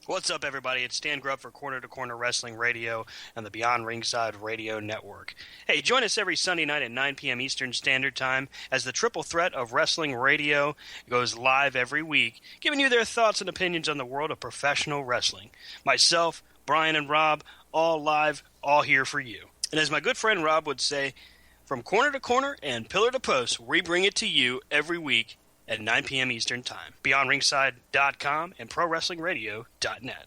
What's up, everybody? It's Stan Grubb for Corner to Corner Wrestling Radio and the Beyond Ringside Radio Network. Hey, join us every Sunday night at 9 p.m. Eastern Standard Time as the triple threat of wrestling radio goes live every week, giving you their thoughts and opinions on the world of professional wrestling. Myself, Brian, and Rob, all live, all here for you. And as my good friend Rob would say, from corner to corner and pillar to post, we bring it to you every week at 9 p.m. Eastern Time. BeyondRingside.com and ProWrestlingRadio.net.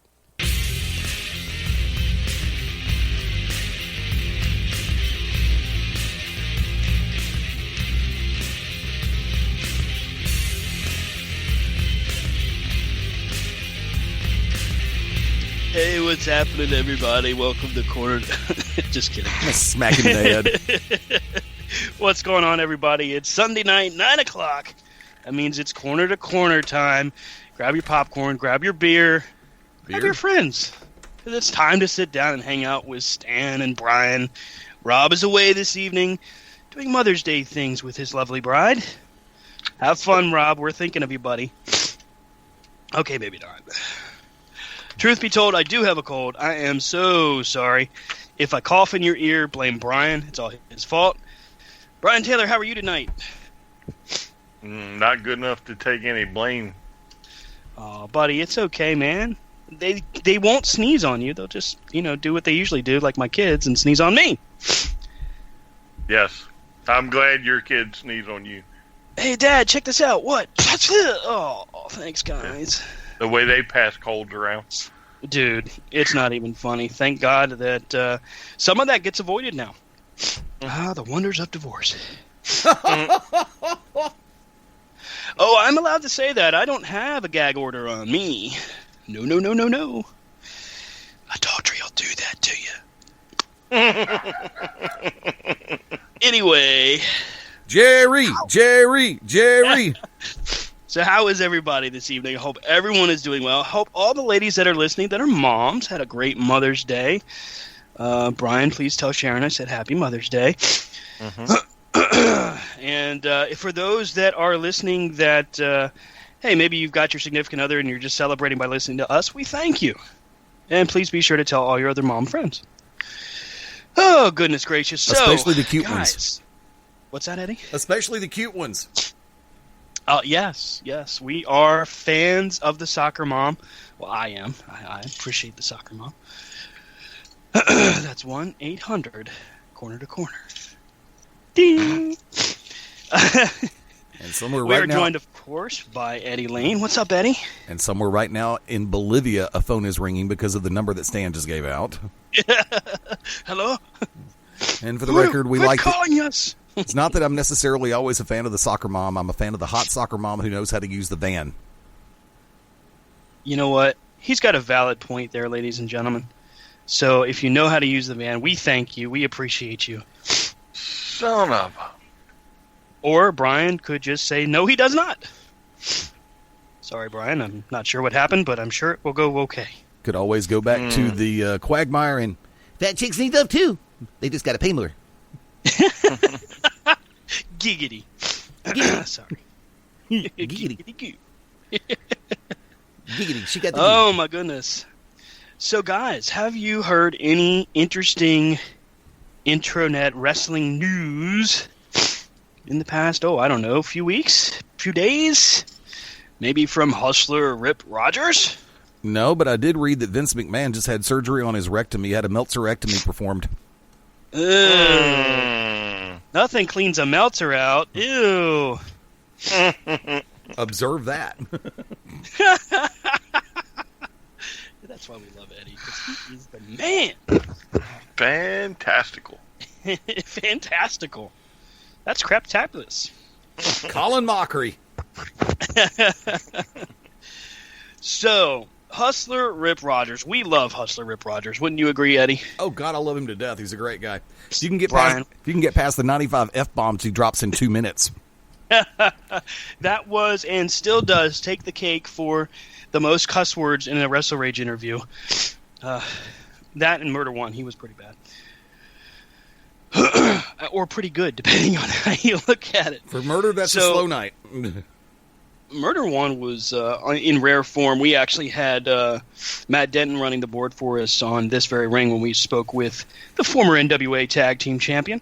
Hey, what's happening, everybody? Welcome to Corner... Just kidding. Smacking the head. What's going on, everybody? It's Sunday night, 9 o'clock. That means it's corner to corner time. Grab your popcorn, grab your beer, grab your friends. Because it's time to sit down and hang out with Stan and Brian. Rob is away this evening doing Mother's Day things with his lovely bride. Have fun, Rob. We're thinking of you, buddy. Okay, maybe not. Truth be told, I do have a cold. I am so sorry. If I cough in your ear, blame Brian. It's all his fault. Brian Taylor, how are you tonight? Not good enough to take any blame. Oh, buddy, it's okay, man. They won't sneeze on you. They'll just, do what they usually do, like my kids, and sneeze on me. Yes. I'm glad your kids sneeze on you. Hey, Dad, check this out. What? Oh, thanks, guys. The way they pass colds around. Dude, it's not even funny. Thank God that some of that gets avoided now. The wonders of divorce. Oh, I'm allowed to say that. I don't have a gag order on me. No. Adultery will do that to you. Anyway. Jerry! So how is everybody this evening? I hope everyone is doing well. I hope all the ladies that are listening that are moms had a great Mother's Day. Brian, please tell Sharon I said Happy Mother's Day. Mm-hmm. And for those that are listening that, hey, maybe you've got your significant other and you're just celebrating by listening to us, we thank you. And please be sure to tell all your other mom friends. Oh, goodness gracious. So, especially the cute guys, ones. What's that, Eddie? Especially the cute ones. Yes. We are fans of the soccer mom. Well, I am. I appreciate the soccer mom. That's 1-800 Corner to Corner. Ding! And somewhere right now, we're joined, of course, by Eddie Lane. What's up, Eddie? And somewhere right now in Bolivia, a phone is ringing because of the number that Stan just gave out. Hello? And for the record, we like calling us. It's not that I'm necessarily always a fan of the soccer mom. I'm a fan of the hot soccer mom who knows how to use the van. You know what? He's got a valid point there, ladies and gentlemen. So if you know how to use the van, we thank you. We appreciate you. Son of a... Or Brian could just say, no, he does not. Sorry, Brian. I'm not sure what happened, but I'm sure it will go okay. Could always go back to the quagmire and... That chick needs up, too. They just got to pay more. Giggity. Sorry. Giggity. Giggity. She got the Oh, my goodness. So, guys, have you heard any interesting intranet wrestling news in the past, few weeks, few days? Maybe from Hustler Rip Rogers? No, but I did read that Vince McMahon just had surgery on his rectum. He had a Meltzerectomy performed. Nothing cleans a Meltzer out. Ew. Observe that. That's why we love Eddie, because he is the man. Fantastical. Fantastical. That's craptabulous. Colin Mockery. So, Hustler Rip Rogers. We love Hustler Rip Rogers. Wouldn't you agree, Eddie? Oh, God, I love him to death. He's a great guy. If you can get past the 95 F-bombs he drops in 2 minutes. That was and still does take the cake for the most cuss words in a Wrestle Rage interview. That and Murder One, he was pretty bad. Or pretty good, depending on how you look at it. For Murder, that's a slow night. Murder One was in rare form. We actually had Matt Denton running the board for us on this very ring when we spoke with the former NWA Tag Team Champion.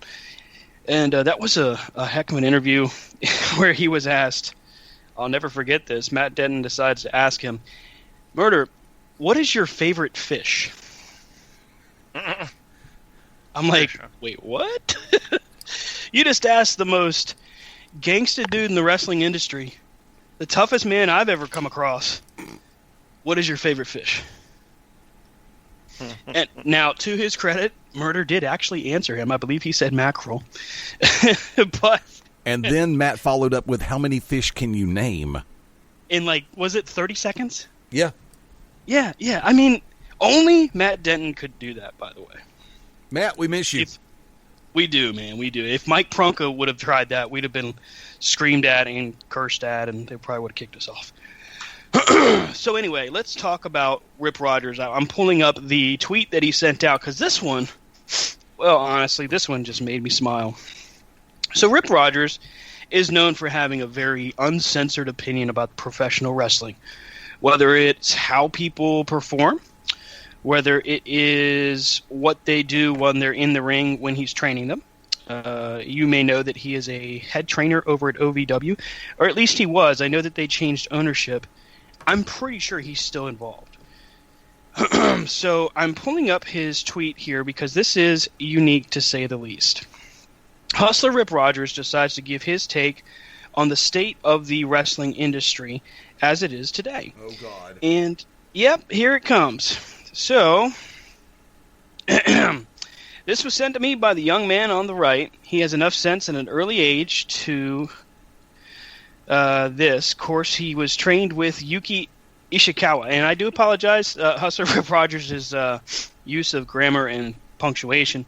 And that was a heck of an interview where he was asked, I'll never forget this, Matt Denton decides to ask him, Murder, what is your favorite fish? I'm like, wait, what? You just asked the most gangsta dude in the wrestling industry, the toughest man I've ever come across. What is your favorite fish? And now, to his credit, Murder did actually answer him. I believe he said mackerel. And then Matt followed up with, how many fish can you name? In was it 30 seconds? Yeah. Yeah. I mean, only Matt Denton could do that, by the way. Matt, we miss you. We do, man. We do. If Mike Pronka would have tried that, we'd have been screamed at and cursed at, and they probably would have kicked us off. So anyway, let's talk about Rip Rogers. I'm pulling up the tweet that he sent out because this one, well, honestly, this one just made me smile. So Rip Rogers is known for having a very uncensored opinion about professional wrestling, whether it's how people perform, whether it is what they do when they're in the ring when he's training them. You may know that he is a head trainer over at OVW, or at least he was. I know that they changed ownership. I'm pretty sure he's still involved. So I'm pulling up his tweet here because this is unique to say the least. Hustler Rip Rogers decides to give his take on the state of the wrestling industry as it is today. Oh, God. And, yep, here it comes. So, this was sent to me by the young man on the right. He has enough sense at an early age to this. Of course, he was trained with Yuki Ishikawa. And I do apologize. Hustler Rip Rogers' use of grammar and punctuation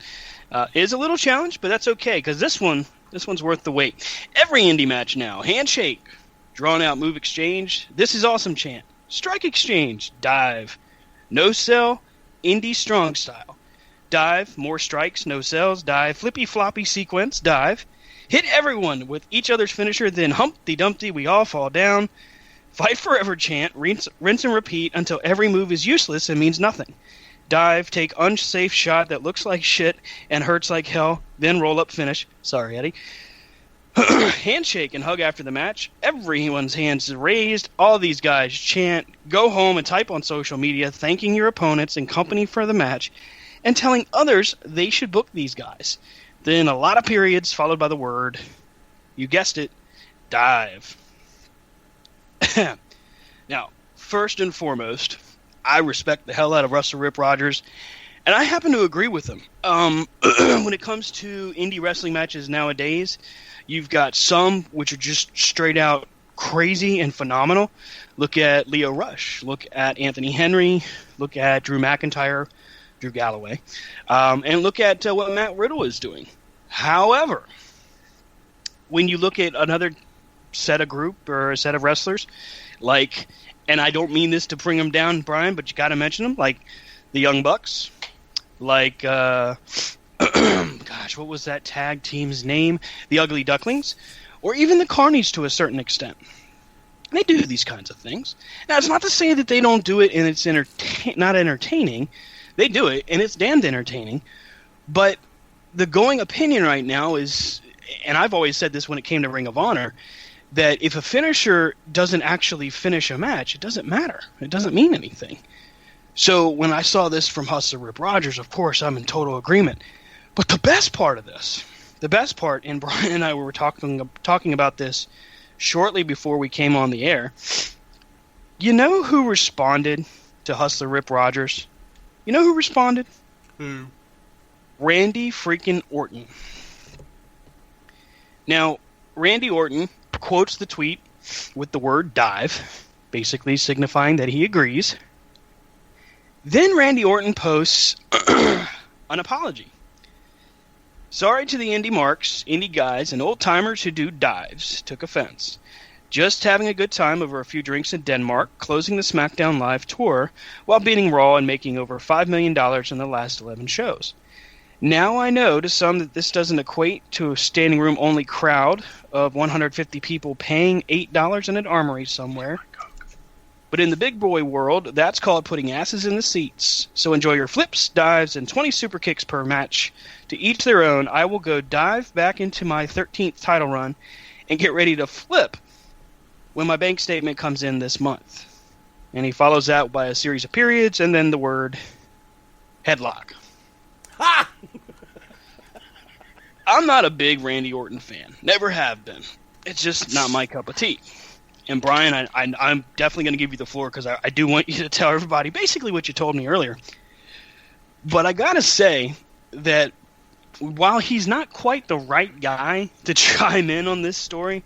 is a little challenge, but that's okay, because this one's worth the wait. Every indie match now. Handshake. Drawn out move exchange. This is awesome chant. Strike exchange. Dive. No sell, indie strong style. Dive, more strikes, no sells, dive, flippy floppy sequence, dive. Hit everyone with each other's finisher, then Humpty Dumpty, we all fall down. Fight forever chant, rinse and repeat until every move is useless and means nothing. Dive, take unsafe shot that looks like shit and hurts like hell, then roll up finish. Sorry, Eddie. Handshake and hug after the match. Everyone's hands raised. All these guys chant. Go home and type on social media thanking your opponents and company for the match and telling others they should book these guys. Then a lot of periods followed by the word, you guessed it, dive. Now, first and foremost, I respect the hell out of Russell Rip Rogers, and I happen to agree with him. When it comes to indie wrestling matches nowadays, you've got some which are just straight out crazy and phenomenal. Look at Leo Rush. Look at Anthony Henry. Look at Drew McIntyre, Drew Galloway. And look at what Matt Riddle is doing. However, when you look at another set of group or a set of wrestlers, like, and I don't mean this to bring them down, Brian, but you got to mention them, like the Young Bucks, like gosh, what was that tag team's name? The Ugly Ducklings, or even the Carnies to a certain extent. They do these kinds of things. Now, it's not to say that they don't do it and it's not entertaining. They do it, and it's damned entertaining. But the going opinion right now is, and I've always said this when it came to Ring of Honor, that if a finisher doesn't actually finish a match, it doesn't matter. It doesn't mean anything. So when I saw this from Hustler Rip Rogers, of course, I'm in total agreement. But the best part of this, and Brian and I were talking about this shortly before we came on the air, you know who responded to Hustler Rip Rogers? You know who responded? Who? Randy freaking Orton. Now, Randy Orton quotes the tweet with the word dive, basically signifying that he agrees. Then Randy Orton posts an apology. Sorry to the indie marks, indie guys, and old-timers who do dives. Took offense. Just having a good time over a few drinks in Denmark, closing the SmackDown Live tour while beating Raw and making over $5 million in the last 11 shows. Now I know to some that this doesn't equate to a standing room only crowd of 150 people paying $8 in an armory somewhere. But in the big boy world, that's called putting asses in the seats. So enjoy your flips, dives, and 20 super kicks per match. To each their own, I will go dive back into my 13th title run and get ready to flip when my bank statement comes in this month. And he follows that by a series of periods and then the word headlock. Ha! I'm not a big Randy Orton fan. Never have been. It's just not my cup of tea. And Brian, I'm definitely going to give you the floor because I do want you to tell everybody basically what you told me earlier. But I got to say that while he's not quite the right guy to chime in on this story,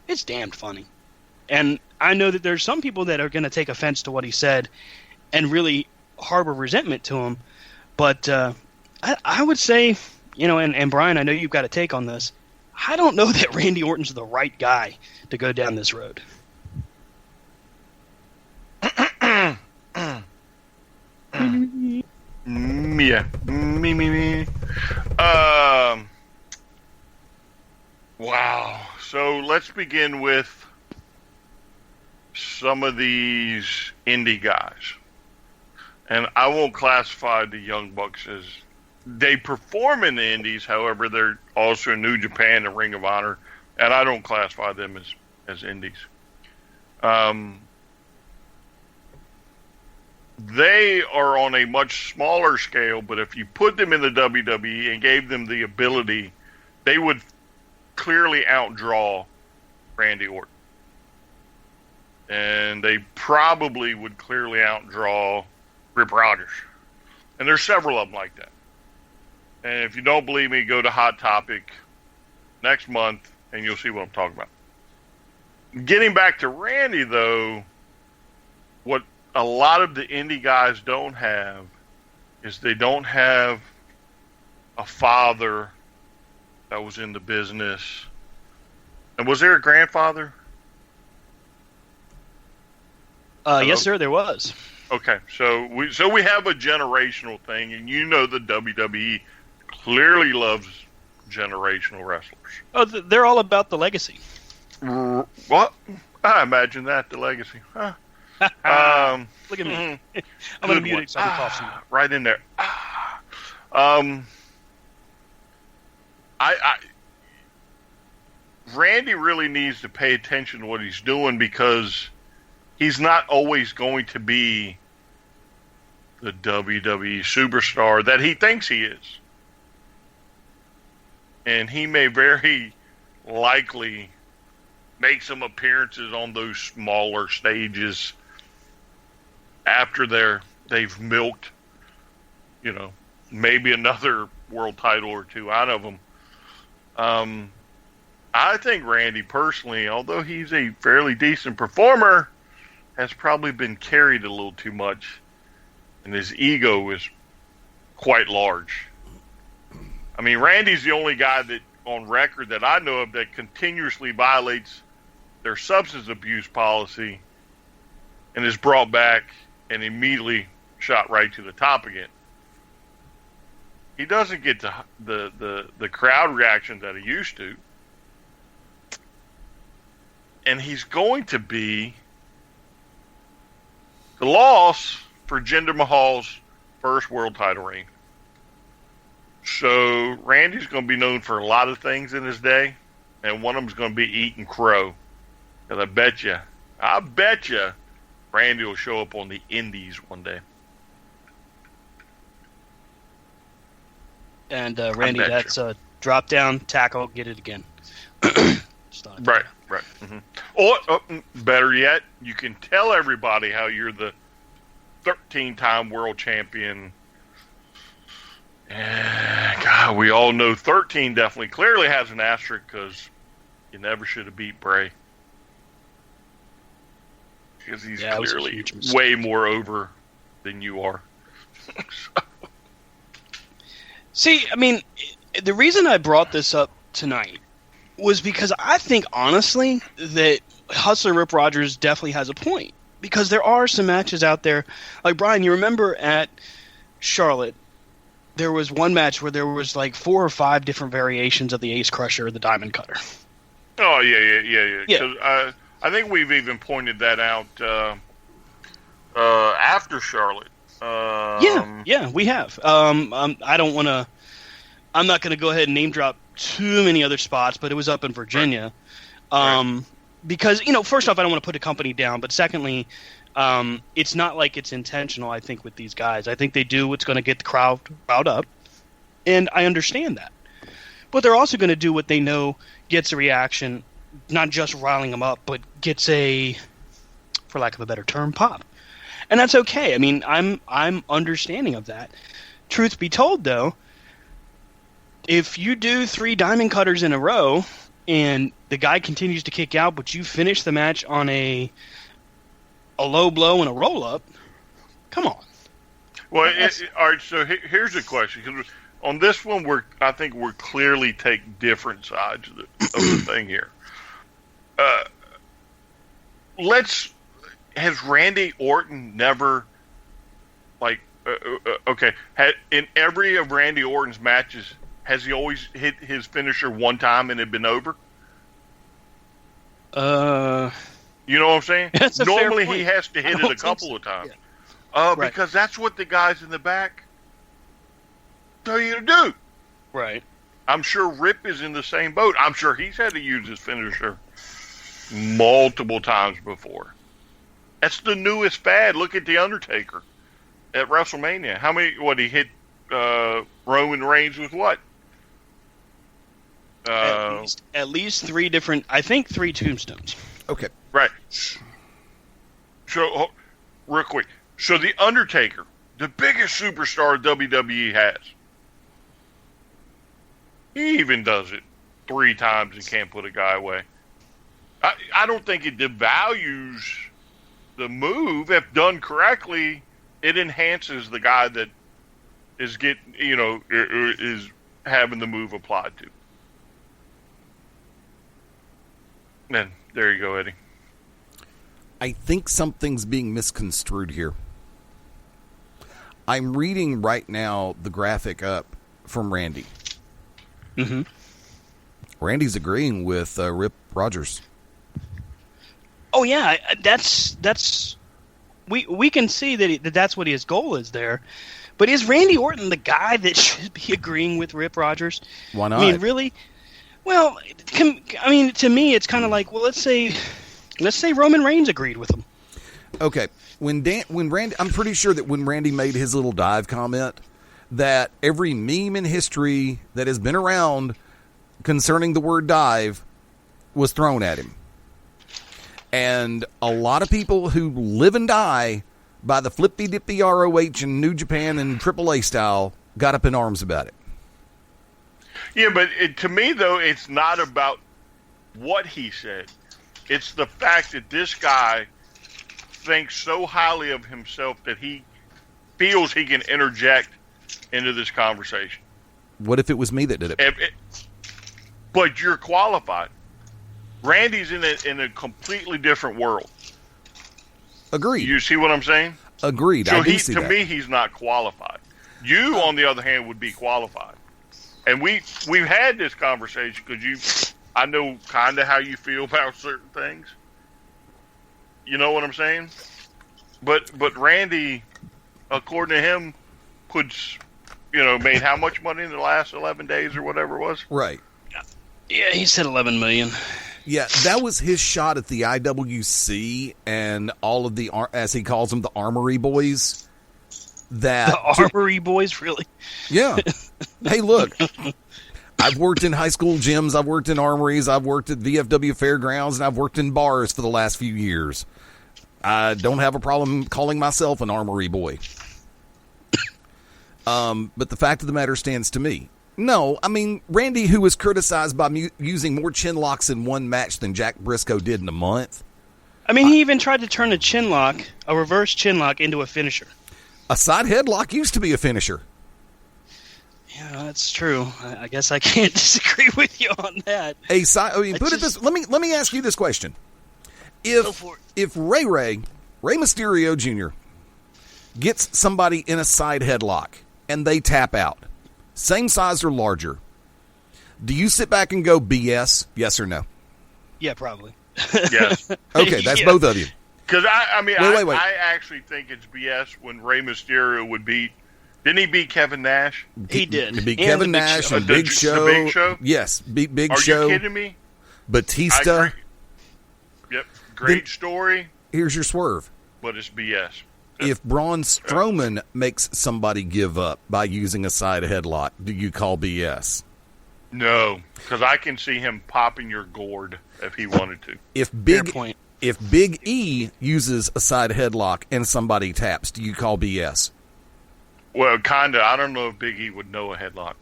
it's damned funny. And I know that there's some people that are going to take offense to what he said and really harbor resentment to him. But I would say, and Brian, I know you've got a take on this. I don't know that Randy Orton's the right guy to go down this road. Yeah. Me. Wow. So let's begin with some of these indie guys. And I won't classify the Young Bucks as... They perform in the indies, however, they're also in New Japan and Ring of Honor, and I don't classify them as indies. They are on a much smaller scale, but if you put them in the WWE and gave them the ability, they would clearly outdraw Randy Orton. And they probably would clearly outdraw Rip Rogers. And there's several of them like that. And if you don't believe me, go to Hot Topic next month, and you'll see what I'm talking about. Getting back to Randy, though, what a lot of the indie guys don't have is they don't have a father that was in the business. And was there a grandfather? Yes, sir, there was. Okay, so we have a generational thing, and the WWE clearly loves generational wrestlers. Oh, they're all about the legacy. What? I imagine that, the legacy. Huh. Look at me. I'm going to mute it so I can cough some. Right in there. Randy really needs to pay attention to what he's doing because he's not always going to be the WWE superstar that he thinks he is. And he may very likely make some appearances on those smaller stages after they've milked, maybe another world title or two out of them. I think Randy personally, although he's a fairly decent performer, has probably been carried a little too much, and his ego is quite large. I mean, Randy's the only guy that on record that I know of that continuously violates their substance abuse policy and is brought back and immediately shot right to the top again. He doesn't get the crowd reaction that he used to. And he's going to be the loss for Jinder Mahal's first world title reign. So Randy's going to be known for a lot of things in his day, and one of them's going to be eating crow. And I bet you, Randy will show up on the Indies one day. And Randy, that's a drop down, tackle, get it again. Right. Mm-hmm. Or better yet, you can tell everybody how you're the 13-time world champion. And God, we all know 13 definitely clearly has an asterisk because you never should have beat Bray. Because he's clearly way more over than you are. See, I mean, the reason I brought this up tonight was because I think, honestly, that Hustler Rip Rogers definitely has a point. Because there are some matches out there. Like, Brian, you remember at Charlotte there was one match where there was like 4 or 5 different variations of the Ace Crusher or the Diamond Cutter. Oh, yeah. 'Cause, I think we've even pointed that out after Charlotte. Yeah, we have. I don't want to. I'm not going to go ahead and name drop too many other spots, but it was up in Virginia. Right. Because, first off, I don't want to put a company down, but secondly, it's not like it's intentional, I think, with these guys. I think they do what's going to get the crowd riled up, and I understand that. But they're also going to do what they know gets a reaction, not just riling them up, but gets a, for lack of a better term, pop. And that's okay. I mean, I'm understanding of that. Truth be told, though, if you do 3 Diamond Cutters in a row and the guy continues to kick out, but you finish the match on a low blow and a roll-up, come on. Well, all right, so here's the question. Because on this one, I think we're clearly taking different sides of the thing here. Has Randy Orton never, in every of Randy Orton's matches, has he always hit his finisher one time and it been over? You know what I'm saying? Normally he has to hit it a couple of times. Yeah. Right. Because that's what the guys in the back tell you to do. Right. I'm sure Rip is in the same boat. I'm sure he's had to use his finisher multiple times before. That's the newest fad. Look at The Undertaker at WrestleMania. He hit Roman Reigns with what? At least 3 different, I think 3 tombstones. Okay. Right. So, real quick. So, The Undertaker, the biggest superstar WWE has, he even does it 3 times and can't put a guy away. I don't think it devalues the move. If done correctly, it enhances the guy that is is having the move applied to. And there you go, Eddie. I think something's being misconstrued here. I'm reading right now the graphic up from Randy. Mm-hmm. Randy's agreeing with Rip Rogers. Oh yeah, that's we can see that that's what his goal is there. But is Randy Orton the guy that should be agreeing with Rip Rogers? Why not? I mean, really? Well, to me, it's kind of like, well, let's say Roman Reigns agreed with him. Okay, when Randy, I'm pretty sure that when Randy made his little dive comment, that every meme in history that has been around concerning the word dive was thrown at him. And a lot of people who live and die by the flippy-dippy ROH and New Japan and AAA style got up in arms about it. Yeah, but to me, though, it's not about what he said. It's the fact that this guy thinks so highly of himself that he feels he can interject into this conversation. What if it was me that did it? But you're qualified. Randy's in a completely different world. Agreed. You see what I'm saying? Agreed. So I do see that. To me, he's not qualified. You, on the other hand, would be qualified. And we've had this conversation because I know kind of how you feel about certain things. You know what I'm saying? But Randy, according to him, made how much money in the last 11 days or whatever it was? Right. Yeah, he said $11 million. Yeah, that was his shot at the IWC and all of the, as he calls them, the Armory Boys. The Armory Boys, really? Yeah. Hey, look, I've worked in high school gyms, I've worked in armories, I've worked at VFW Fairgrounds, and I've worked in bars for the last few years. I don't have a problem calling myself an Armory Boy. But the fact of the matter stands to me. No, I mean, Randy, who was criticized by using more chin locks in one match than Jack Briscoe did in a month. I mean, he even tried to turn a reverse chin lock, into a finisher. A side headlock used to be a finisher. Yeah, that's true. I guess I can't disagree with you on that. Let me ask you this question: If Rey Mysterio Jr. gets somebody in a side headlock and they tap out, same size or larger, do you sit back and go BS? Yes or no? Yeah, probably. Yes. Okay, that's Yeah. both of you. Because I mean, Wait. I actually think it's BS when Rey Mysterio would beat. Didn't he beat Kevin Nash? He did. He beat And Kevin the Big Nash Show. and Big The Show. Big Show? Yes, beat Big Are Show. you kidding me? Batista. I agree. Yep. Great story, Here's your swerve. but it's BS. If Braun Strowman makes somebody give up by using a side headlock, do you call BS? No, because I can see him popping your gourd if he wanted to. If Fair point. If Big E uses a side headlock and somebody taps, do you call BS? Well, kinda. I don't know if Big E would know a headlock.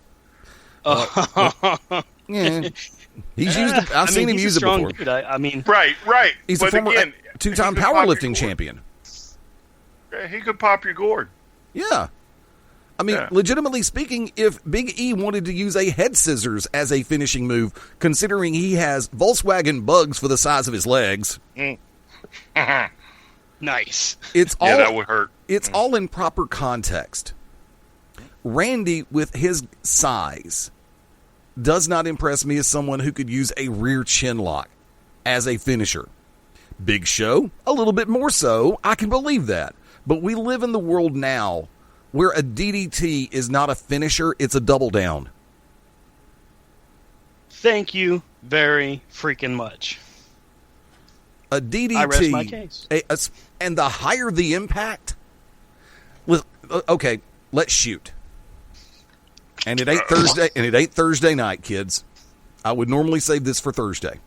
Yeah, he's used it. I've seen him he's use a it strong before. Dude. I mean, Right. He's but a former again, two-time he could pop your powerlifting gourd. champion. Yeah, he could pop your gourd. Yeah. I mean, Yeah. legitimately speaking, if Big E wanted to use a head scissors as a finishing move, considering he has Volkswagen bugs for the size of his legs, nice. it's all Yeah, that would hurt. it's all in proper context. Randy, with his size, does not impress me as someone who could use a rear chin lock as a finisher. Big Show, a little bit more so. I can believe that. But we live in the world now where a DDT is not a finisher, it's a double down. Thank you very freaking much. A DDT, I rest my case. And the higher the impact, okay, let's shoot. And it ain't Thursday. And it ain't Thursday night, kids. I would normally save this for Thursday.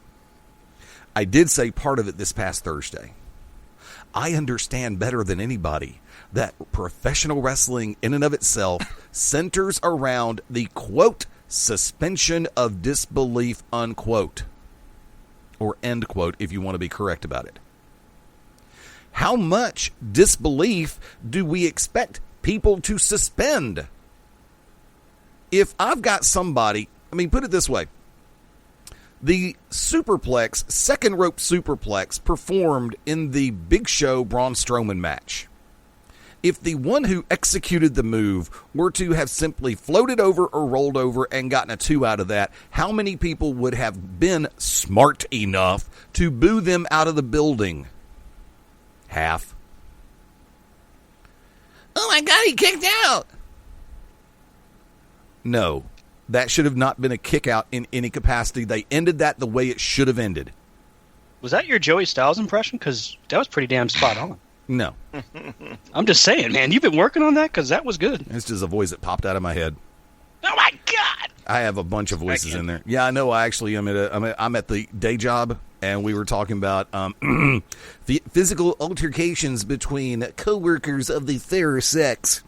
I did say part of it this past Thursday. I understand better than anybody that professional wrestling, in and of itself, centers around the quote suspension of disbelief unquote, or end quote, if you want to be correct about it. How much disbelief do we expect people to suspend? If I've got somebody, I mean, put it this way. The superplex, second rope superplex, performed in the Big Show Braun Strowman match. If the one who executed the move were to have simply floated over or rolled over and gotten a 2 out of that, how many people would have been smart enough to boo them out of the building? Half. Oh my God, he kicked out. No, that should have not been a kick out in any capacity. They ended that the way it should have ended. Was that your Joey Styles impression? Because that was pretty damn spot on. No. I'm just saying, man. You've been working on that because that was good. It's just a voice that popped out of my head. Oh my God! I have a bunch of voices in there. Yeah, I know. I actually am I'm at the day job, and we were talking about physical altercations between coworkers of the fairer sex.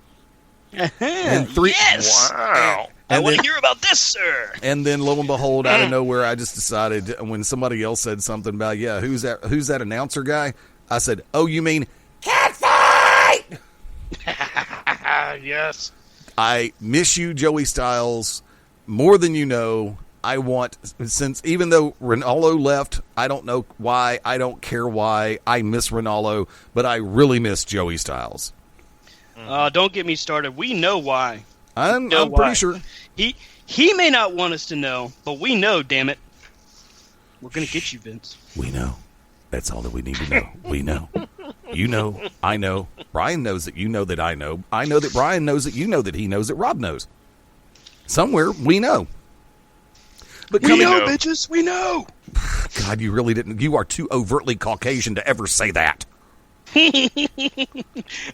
And three. Yes! Wow. I And want to then- hear about this, sir. And then, lo and behold, out of nowhere, I just decided when somebody else said something about, yeah, who's that announcer guy? I said, oh, you mean Catfight? Yes. I miss you, Joey Styles, more than you know. I want, since even though Ronaldo left, I don't know why, I don't care why, I miss Ronaldo, but I really miss Joey Styles. Don't get me started. We know why. I'm Know pretty why. sure. He may not want us to know, but we know, damn it. We're going to get you, Vince. We know. That's all that we need to know. We know. You know. I know. Brian knows that you know that I know. I know that Brian knows that you know that he knows that Rob knows. Somewhere we know. But We coming, know, know. bitches. We know. God, you really didn't. You are too overtly Caucasian to ever say that.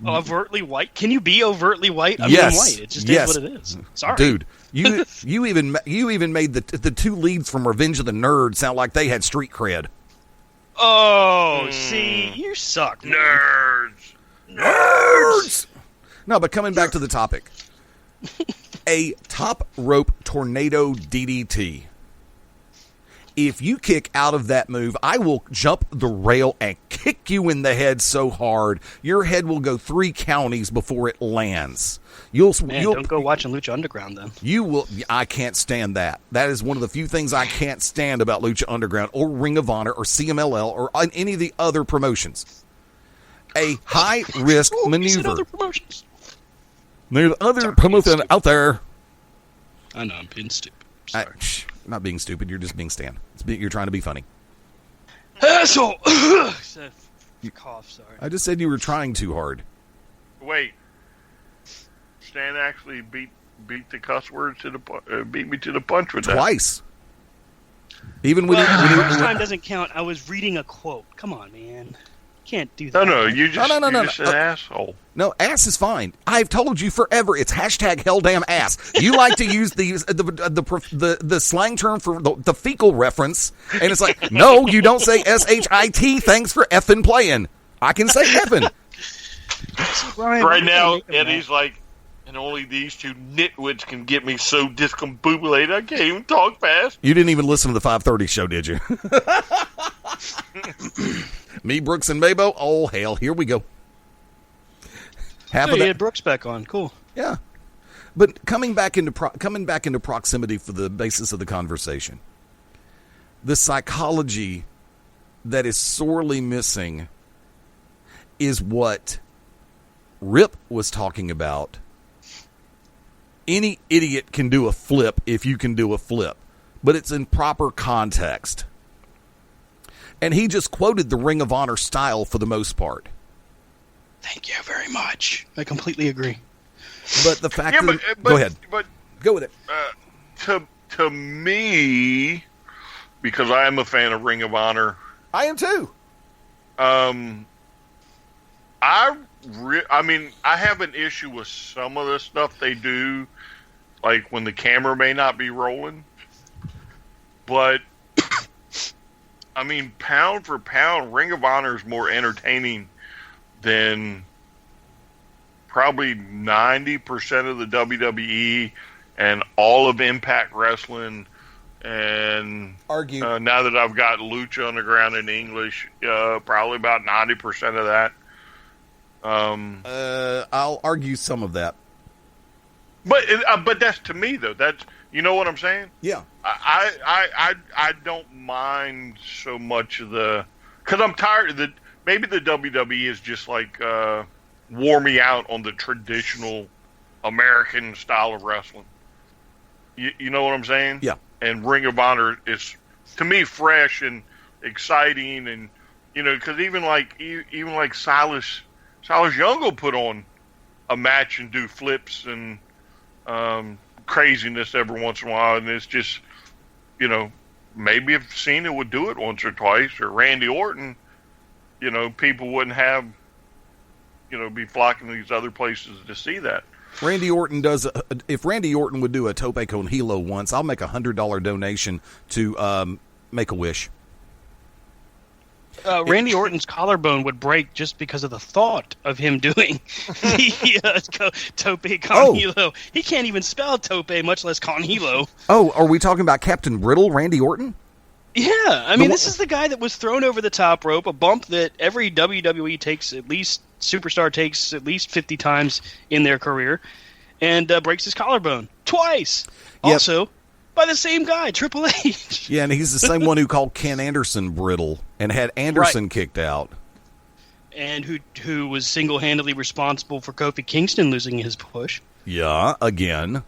Overtly white? Can you be overtly white? I Yes. mean, I'm white. It just Yes. is what it is. Sorry. Dude, you even made the two leads from Revenge of the Nerds sound like they had street cred. Oh, see, you suck, man. Nerds. Nerds. No, but coming back to the topic, a top rope tornado DDT. If you kick out of that move, I will jump the rail and kick you in the head so hard your head will go 3 counties before it lands. Man, don't go watching Lucha Underground then. You will. I can't stand that. That is one of the few things I can't stand about Lucha Underground or Ring of Honor or CMLL or on any of the other promotions. A high risk He said maneuver. other promotions. There's other promotion out there. I know I'm being stupid. Sorry. Not being stupid. You're just being Stan. You're trying to be funny. Asshole. Cough. Sorry. I just said you were trying too hard. Wait. Stan actually beat the cuss words to the beat me to the punch with twice. Even when the you first time doesn't count. I was reading a quote. Come on, man. Can't do that. No, you just no. Just an asshole. No, ass is fine. I've told you forever. It's hashtag helldamn ass. You like to use the slang term for the fecal reference, and it's like, no, you don't say shit. Thanks for effing playing. I can say effing. Right now, Eddie's like, and only these two nitwits can get me so discombobulated I can't even talk fast. You didn't even listen to the 5:30 show, did you? Me, Brooks, and Mabo. Oh hell, here we go. Half of that. You had Brooks back on. Cool. Yeah, but coming back into proximity for the basis of the conversation, the psychology that is sorely missing is what Rip was talking about. Any idiot can do a flip if you can do a flip, but it's in proper context. And he just quoted the Ring of Honor style for the most part. Thank you very much. I completely agree. But the fact go ahead. But go with it. To me, because I am a fan of Ring of Honor. I am too. I mean, I have an issue with some of the stuff they do, like when the camera may not be rolling. But, I mean, pound for pound, Ring of Honor is more entertaining than probably 90% of the WWE and all of Impact Wrestling. And now that I've got Lucha Underground in English, probably about 90% of that. I'll argue some of that, but that's to me though. That's, you know what I'm saying? Yeah. I don't mind so much of because I'm tired of maybe the WWE is just like wore me out on the traditional American style of wrestling. You know what I'm saying? Yeah. And Ring of Honor is to me fresh and exciting, and because even like Silas Young will put on a match and do flips and craziness every once in a while, and it's just, maybe if Cena would do it once or twice, or Randy Orton, people wouldn't have, be flocking to these other places to see that. Randy Orton does. If Randy Orton would do a tope con hilo once, I'll make a $100 donation to Make-A-Wish. Randy Orton's collarbone would break just because of the thought of him doing the tope con hilo. He can't even spell tope, much less con hilo. Oh, are we talking about Captain Brittle, Randy Orton? Yeah, I mean, this is the guy that was thrown over the top rope, a bump that every WWE superstar takes at least 50 times in their career, and breaks his collarbone twice. Yep. Also, by the same guy, Triple H. Yeah, and he's the same one who called Ken Anderson brittle and had Anderson kicked out. And who was single-handedly responsible for Kofi Kingston losing his push. Yeah, again.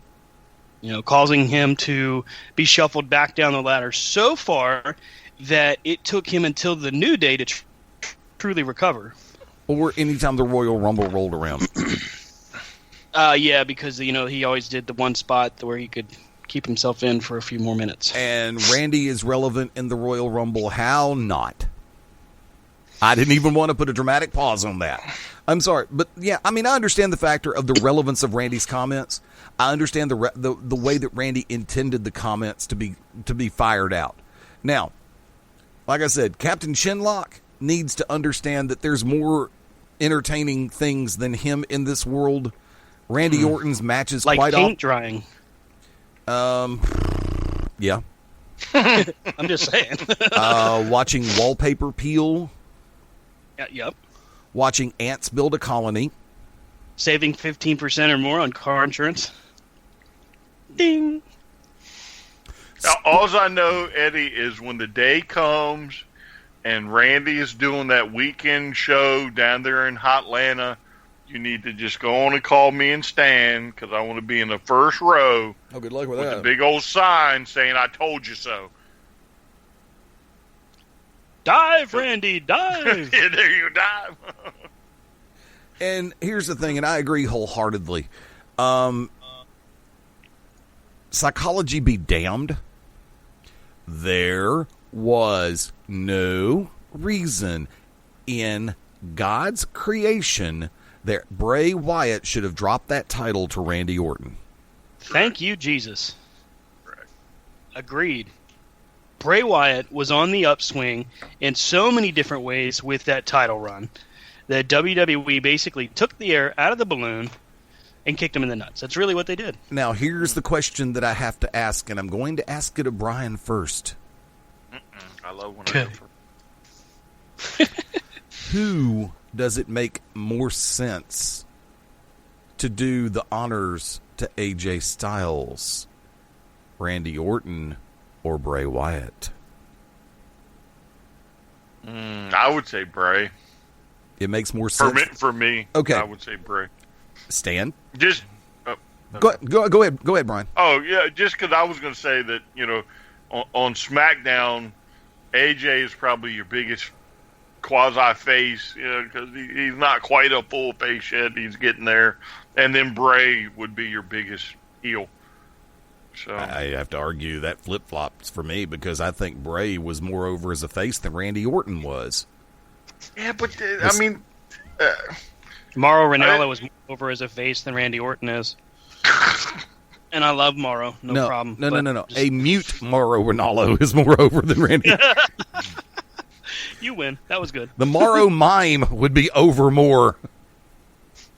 Causing him to be shuffled back down the ladder so far that it took him until the New Day to truly recover. Or anytime the Royal Rumble rolled around. Yeah, because, he always did the one spot where he could keep himself in for a few more minutes. And Randy is relevant in the Royal Rumble. How not? I didn't even want to put a dramatic pause on that. I'm sorry. But, yeah, I mean, I understand the factor of the relevance of Randy's comments. I understand the way that Randy intended the comments to be fired out. Now, like I said, Captain Shinlock needs to understand that there's more entertaining things than him in this world. Randy Orton's matches like quite paint drying. Yeah. I'm just saying. Watching wallpaper peel. Yep. Watching ants build a colony. Saving 15% or more on car insurance. Ding. Now, all I know, Eddie, is when the day comes and Randy is doing that weekend show down there in Hotlanta you need to just go on and call me and Stan, because I want to be in the first row Oh, good luck with with that. a big old sign saying, I told you so. Dive, Randy, dive. Yeah, there you dive. And here's the thing, and I agree wholeheartedly. Psychology be damned. There was no reason in God's creation that Bray Wyatt should have dropped that title to Randy Orton. Thank you, Jesus. Correct. Agreed. Bray Wyatt was on the upswing in so many different ways with that title run that WWE basically took the air out of the balloon and kicked him in the nuts. That's really what they did. Now, here's the question that I have to ask, and I'm going to ask it of Brian first. I love when I Who does it make more sense to do the honors to AJ Styles? Randy Orton or Bray Wyatt? I would say Bray. It makes more sense. For me, Okay. I would say Bray. Stan? Just Go ahead, Brian. Oh yeah, just because I was going to say that, you know, on SmackDown, AJ is probably your biggest quasi face, you know, because he's not quite a full face yet. He's getting there, and then Bray would be your biggest heel. So I have to argue that flip-flops for me because I think Bray was more over as a face than Randy Orton was. yeah, but I mean, Mauro Ranallo was more over as a face than Randy Orton is. And I love Mauro, no problem. No. A mute Mauro Ranallo is more over than Randy. You win. That was good. The Mauro mime would be over more.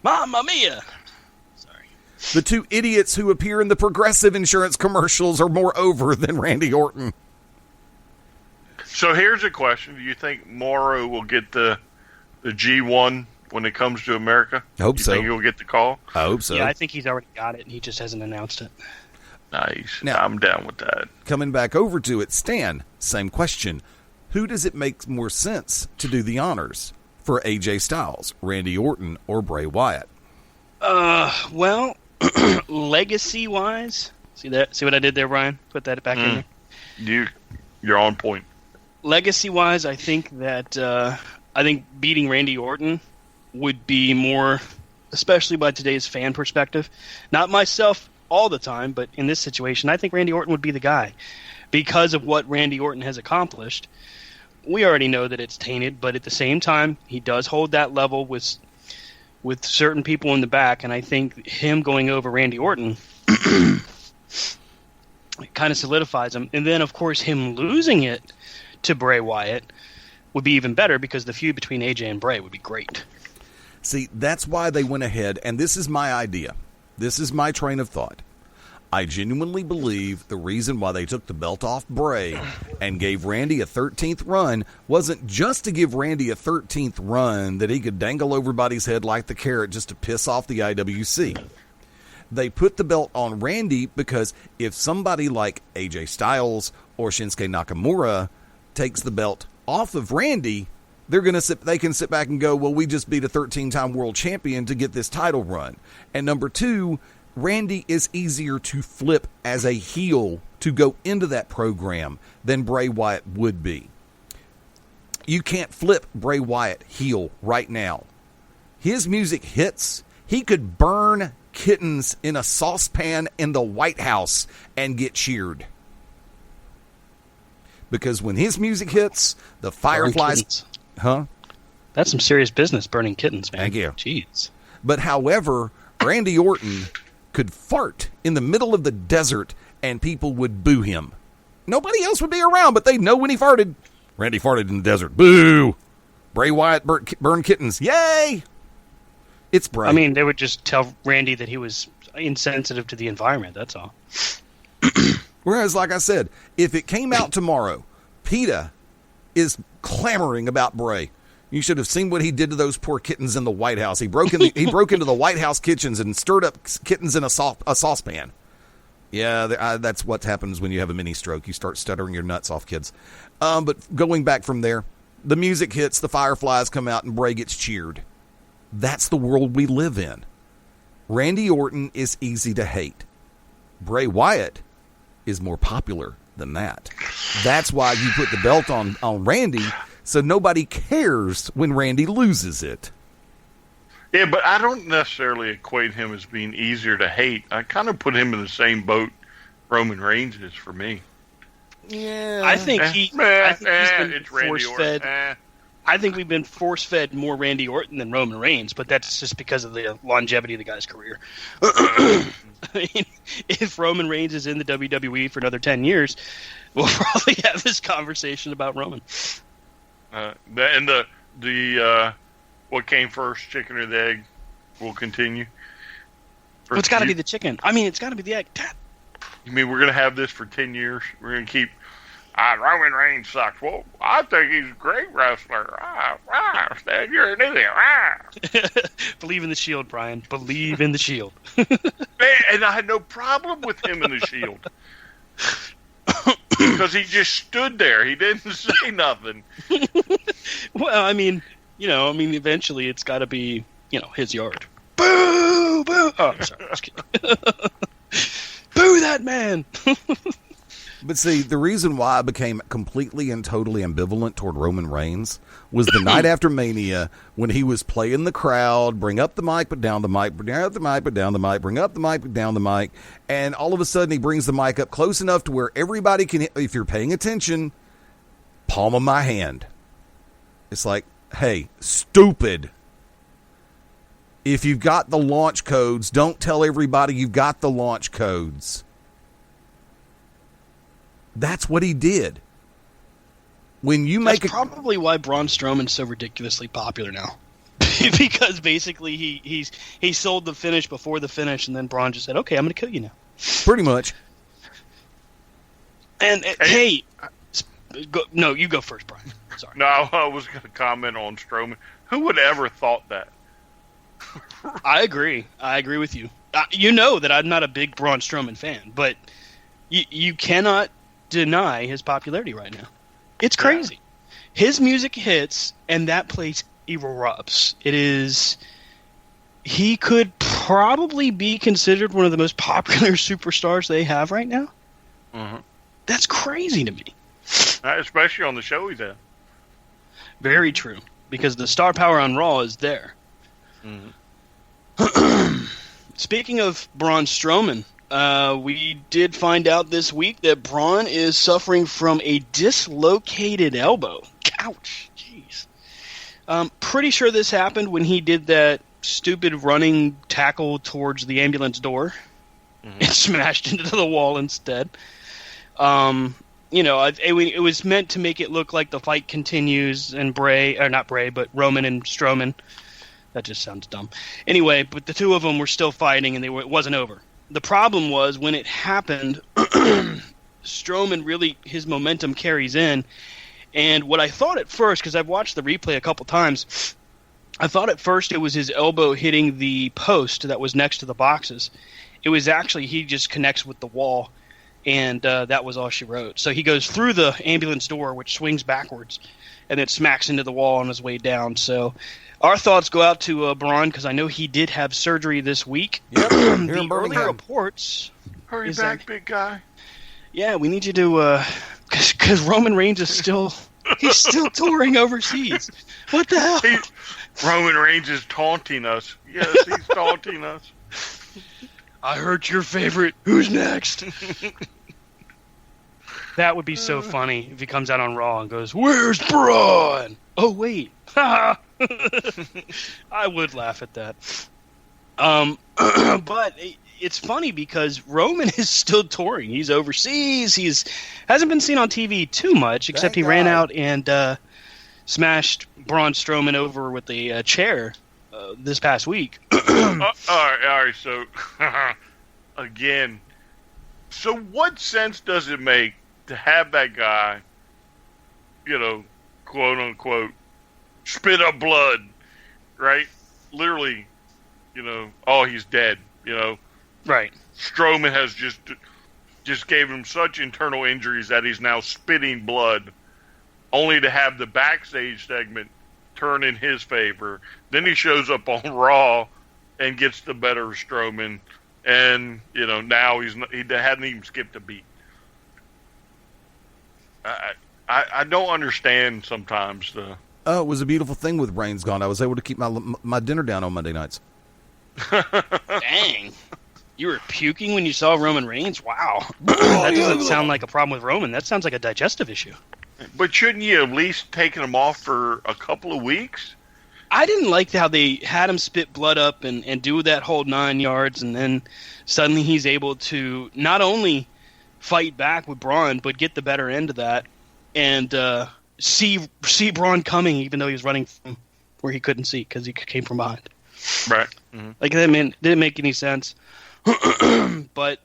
Mamma mia! Sorry. The two idiots who appear in the Progressive Insurance commercials are more over than Randy Orton. so here's a question: do you think Mauro will get the G1 when it comes to America? Hope you so. Think he'll get the call? I hope so. Yeah, I think he's already got it, and he just hasn't announced it. Nice. Now- I'm down with that. Coming back over to it, Stan, same question. Who does it make more sense to do the honors for AJ Styles, Randy Orton, or Bray Wyatt? Well, legacy-wise, see what I did there, Brian? Put that back in there. You're on point. Legacy-wise, I think beating Randy Orton would be more, especially by today's fan perspective. Not myself all the time, but in this situation, I think Randy Orton would be the guy because of what Randy Orton has accomplished. We already know that it's tainted, but at the same time, he does hold that level with certain people in the back, and I think him going over Randy Orton kind of solidifies him. And then, of course, him losing it to Bray Wyatt would be even better because the feud between AJ and Bray would be great. See, that's why they went ahead, and this is my idea. This is my train of thought. I genuinely believe the reason why they took the belt off Bray and gave Randy a 13th run wasn't just to give Randy a 13th run that he could dangle over everybody's head like the carrot just to piss off the IWC. They put the belt on Randy because if somebody like AJ Styles or Shinsuke Nakamura takes the belt off of Randy, they can sit back and go, well, we just beat a 13-time world champion to get this title run. And number two, Randy is easier to flip as a heel to go into that program than Bray Wyatt would be. You can't flip Bray Wyatt heel right now. His music hits. He could burn kittens in a saucepan in the White House and get cheered. Because when his music hits, the fireflies... Huh? That's some serious business, burning kittens, man. Thank you. Jeez. But however, Randy Orton could fart in the middle of the desert and people would boo him. Nobody else would be around, but they'd know when he farted. Randy farted in the desert. Boo! Bray Wyatt burned kittens. Yay! It's Bray. I mean, they would just tell Randy that he was insensitive to the environment, that's all. Whereas, like I said, if it came out tomorrow, PETA is clamoring about Bray. You should have seen what he did to those poor kittens in the White House. He broke into the White House kitchens and stirred up kittens in a saucepan. Yeah, that's what happens when you have a mini stroke. You start stuttering your nuts off, kids. But going back from there, the music hits, the fireflies come out, and Bray gets cheered. That's the world we live in. Randy Orton is easy to hate. Bray Wyatt is more popular than that. That's why you put the belt on Randy, so nobody cares when Randy loses it. Yeah, but I don't necessarily equate him as being easier to hate. I kind of put him in the same boat Roman Reigns is for me. Yeah, I think he's been it's Randy force-fed. Orton. I think we've been force-fed more Randy Orton than Roman Reigns, but that's just because of the longevity of the guy's career. I mean, if Roman Reigns is in the WWE for another 10 years, we'll probably have this conversation about Roman. What came first, chicken or the egg? We'll continue. Well, it's got to be the chicken. I mean, it's got to be the egg. You mean we're going to have this for 10 years? We're going to keep... Roman Reigns sucks. Well, I think he's a great wrestler. Stan, you're an idiot. Believe in the Shield, Brian. Believe in the Shield. Man, and I had no problem with him in the Shield. Because he just stood there. He didn't say nothing. Well, I mean, eventually it's got to be, his yard. Boo! Boo! Oh, I'm sorry. Just kidding. Boo that man! But see, the reason why I became completely and totally ambivalent toward Roman Reigns was the night after Mania when he was playing the crowd, bring up the mic, put down the mic, bring up the mic, put down the mic, bring up the mic, put down the mic, and all of a sudden he brings the mic up close enough to where everybody can, if you're paying attention, palm of my hand. It's like, hey, stupid. If you've got the launch codes, don't tell everybody you've got the launch codes. That's what he did. When you make That's probably why Braun Strowman's so ridiculously popular now. Because basically he sold the finish before the finish, and then Braun just said, "Okay, I'm going to kill you now." Pretty much. And hey, no, you go first, Brian. Sorry. No, I was going to comment on Strowman. Who would ever thought that? I agree with you. You know that I'm not a big Braun Strowman fan, but you cannot deny his popularity right now. It's crazy. Yeah. His music hits, and that place erupts. He could probably be considered one of the most popular superstars they have right now. Mm-hmm. That's crazy to me. Especially on the show he's at. Very true, because the star power on Raw is there. Mm-hmm. Speaking of Braun Strowman, we did find out this week that Braun is suffering from a dislocated elbow. Ouch. Jeez. Pretty sure this happened when he did that stupid running tackle towards the ambulance door and smashed into the wall instead. It was meant to make it look like the fight continues and Roman and Strowman. That just sounds dumb. Anyway, but the two of them were still fighting, and it wasn't over. The problem was when it happened, Strowman really, his momentum carries in. And what I thought at first, because I've watched the replay a couple times, I thought at first it was his elbow hitting the post that was next to the boxes. It was actually he just connects with the wall, and that was all she wrote. So he goes through the ambulance door, which swings backwards, and then smacks into the wall on his way down. So our thoughts go out to Braun, because I know he did have surgery this week. Yep, the earlier reports... Hurry back, big guy. Yeah, we need you to... Because Roman Reigns is still... He's still touring overseas. What the hell? Roman Reigns is taunting us. Yes, he's taunting us. I heard your favorite. Who's next? That would be so funny if he comes out on Raw and goes, "Where's Braun?" Oh, wait. I would laugh at that. But it's funny because Roman is still touring. He's overseas. Hasn't been seen on TV too much, except he ran out and smashed Braun Strowman over with a chair this past week. All right. So, again, so what sense does it make to have that guy, quote unquote, spit up blood, right? Literally, he's dead, Right. Strowman has just gave him such internal injuries that he's now spitting blood, only to have the backstage segment turn in his favor. Then he shows up on Raw and gets the better of Strowman, and now he hadn't even skipped a beat. I don't understand sometimes the. Oh, it was a beautiful thing with Reigns gone. I was able to keep my dinner down on Monday nights. Dang. You were puking when you saw Roman Reigns? Wow. That doesn't sound like a problem with Roman. That sounds like a digestive issue. But shouldn't you at least taken him off for a couple of weeks? I didn't like how they had him spit blood up and do that whole 9 yards, and then suddenly he's able to not only fight back with Braun, but get the better end of that, and see Braun coming, even though he was running from where he couldn't see because he came from behind. Right. Mm-hmm. Like, that didn't make any sense. But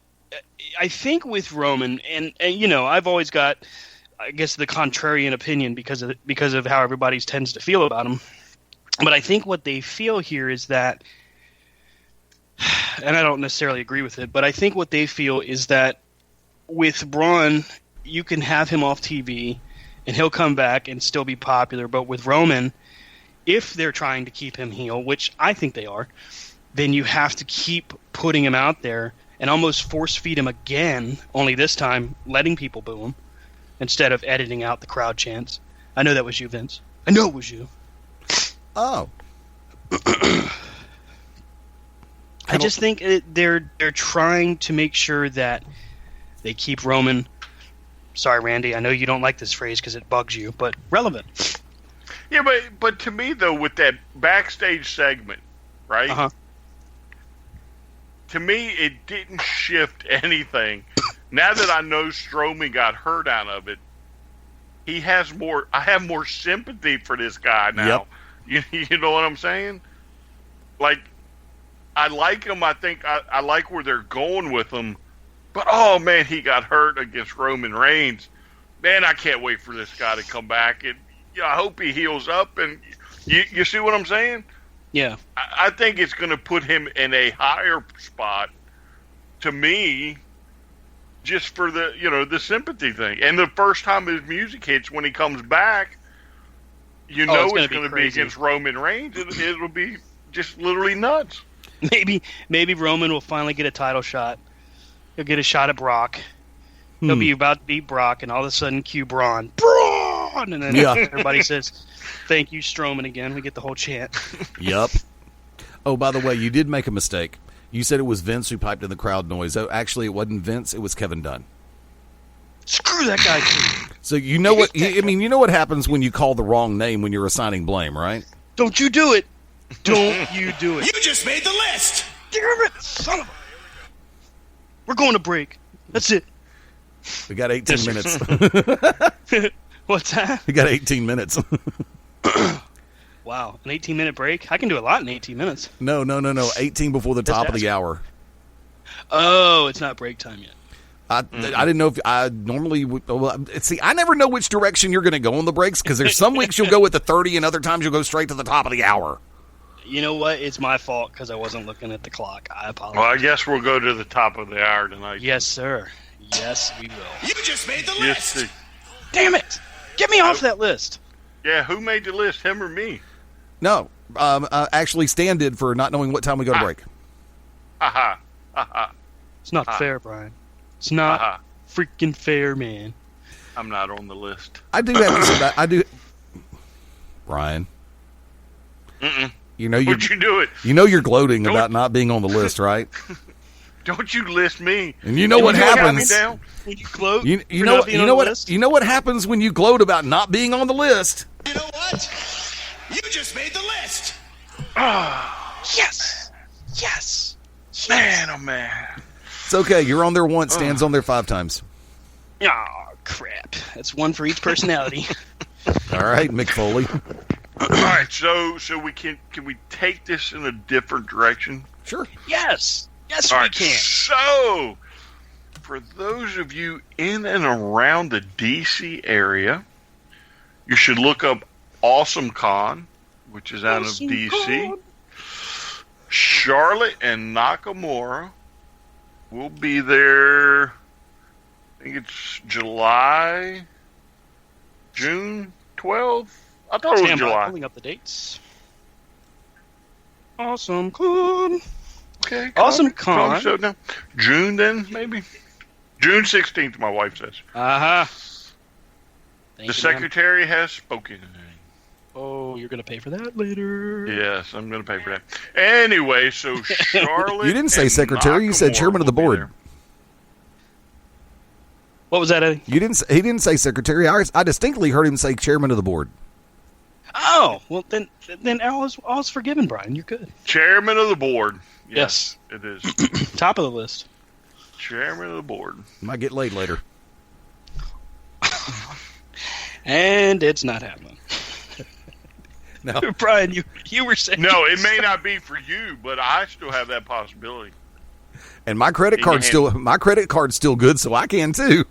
I think with Roman, and I've always got, I guess, the contrarian opinion because of how everybody tends to feel about him. But I think what they feel here is that, and I don't necessarily agree with it, but I think what they feel is that with Braun, you can have him off TV and he'll come back and still be popular. But with Roman, if they're trying to keep him heel, which I think they are, then you have to keep putting him out there and almost force feed him again, only this time letting people boo him instead of editing out the crowd chants. I know that was you, Vince. I know it was you. Oh. I just think they're trying to make sure that they keep Roman. Sorry, Randy, I know you don't like this phrase because it bugs you, but relevant. Yeah, but to me, though, with that backstage segment, right? Uh-huh. To me, it didn't shift anything. Now that I know Strowman got hurt out of it, I have more sympathy for this guy now. Yep. You know what I'm saying? Like, I like him. I think I like where they're going with him. But, oh, man, he got hurt against Roman Reigns. Man, I can't wait for this guy to come back. And I hope he heals up. And you see what I'm saying? Yeah. I think it's going to put him in a higher spot, to me, just for the sympathy thing. And the first time his music hits when he comes back, it's going to be against Roman Reigns. It'll be just literally nuts. Maybe Roman will finally get a title shot. He'll get a shot at Brock. He'll be about to beat Brock, and all of a sudden, cue Braun. Braun! And then everybody says, "Thank you, Strowman," again. We get the whole chant. Yup. Oh, by the way, you did make a mistake. You said it was Vince who piped in the crowd noise. Oh, actually, it wasn't Vince. It was Kevin Dunn. Screw that guy, too. So you know what? You know what happens when you call the wrong name when you're assigning blame, right? Don't you do it. Don't you do it. You just made the list. Damn it, son of a... We're going to break. That's it. We got 18 minutes. What's that? We got 18 minutes. Wow, an 18-minute break? I can do a lot in 18 minutes. No. 18 before the top of the hour. Oh, it's not break time yet. I didn't know if I normally would. Well, see, I never know which direction you're going to go on the breaks because there's some weeks you'll go with the 30 and other times you'll go straight to the top of the hour. You know what? It's my fault because I wasn't looking at the clock. I apologize. Well, I guess we'll go to the top of the hour tonight. Yes, sir. Yes, we will. You just made the list. Damn it! Get me off that list. Yeah, who made the list, him or me? No, actually, Stan did for not knowing what time we go to break. Ha ha. It's not fair, Brian. It's not freaking fair, man. I'm not on the list. I do have to say that. I do. Brian. Mm-mm. Would you do it? You're gloating about not being on the list, right? Don't you list me? And you know what happens when you gloat. You know what happens when you gloat about not being on the list. You know what? You just made the list. Yes. Man, oh man. It's okay. You're on there once. Stan's on there 5 times. Oh crap! That's one for each personality. All right, Mick Foley. All right, so we can we take this in a different direction? Sure. Yes, All we right, can. So, for those of you in and around the D.C. area, you should look up Awesome Con, which is out of D.C. Charlotte and Nakamura will be there. I think it's June 12th. I thought it was Stand by, July. pulling up the dates. Awesome Con. Okay. Awesome Con. So now, June then, maybe? June 16th, my wife says. Uh-huh. The secretary has spoken. Oh, you're going to pay for that later. Yes, I'm going to pay for that. Anyway, so Charlotte. You didn't say and secretary, you said Nakamura chairman of the will be board. there. What was that, Eddie? He didn't say secretary. I distinctly heard him say chairman of the board. Oh, well, then all's forgiven, Brian. You're good. Chairman of the board. Yes. It is. Top of the list. Chairman of the board. Might get laid later. And it's not happening. No. Brian, you were saying... No, it may not be for you, but I still have that possibility. And my credit card's still good, so I can too.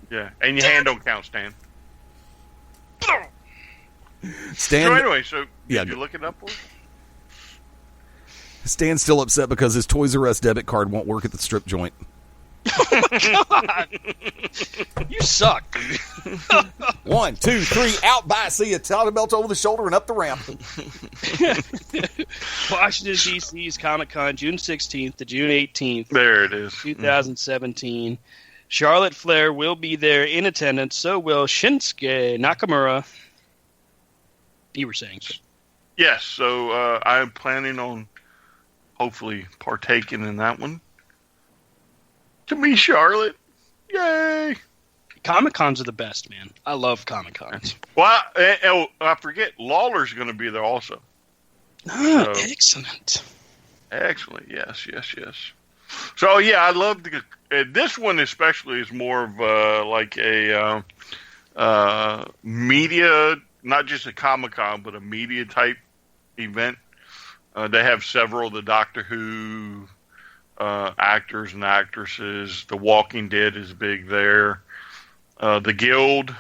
Yeah, and your hand don't count, Stan. Stan, So anyway, Yeah, did you go- look it up for us? Stan's still upset because his Toys R Us debit card won't work at the strip joint. You suck, dude. 1, 2, 3, out by, see ya, Tyler belt over the shoulder and up the ramp. Washington, D.C.'s Comic-Con, June 16th to June 18th, There it is. 2017. Charlotte Flair will be there in attendance. So will Shinsuke Nakamura. You were saying. Yes, so I'm planning on hopefully partaking in that one. To me, Charlotte. Yay! Comic-Cons are the best, man. I love Comic-Cons. Well, I forget, Lawler's going to be there also. Ah, So- excellent. Excellent. Yes. So yeah, I love this one especially is more of like a media, not just a Comic-Con, but a media type event. They have several of the Doctor Who actors and actresses. The Walking Dead is big there. The Guild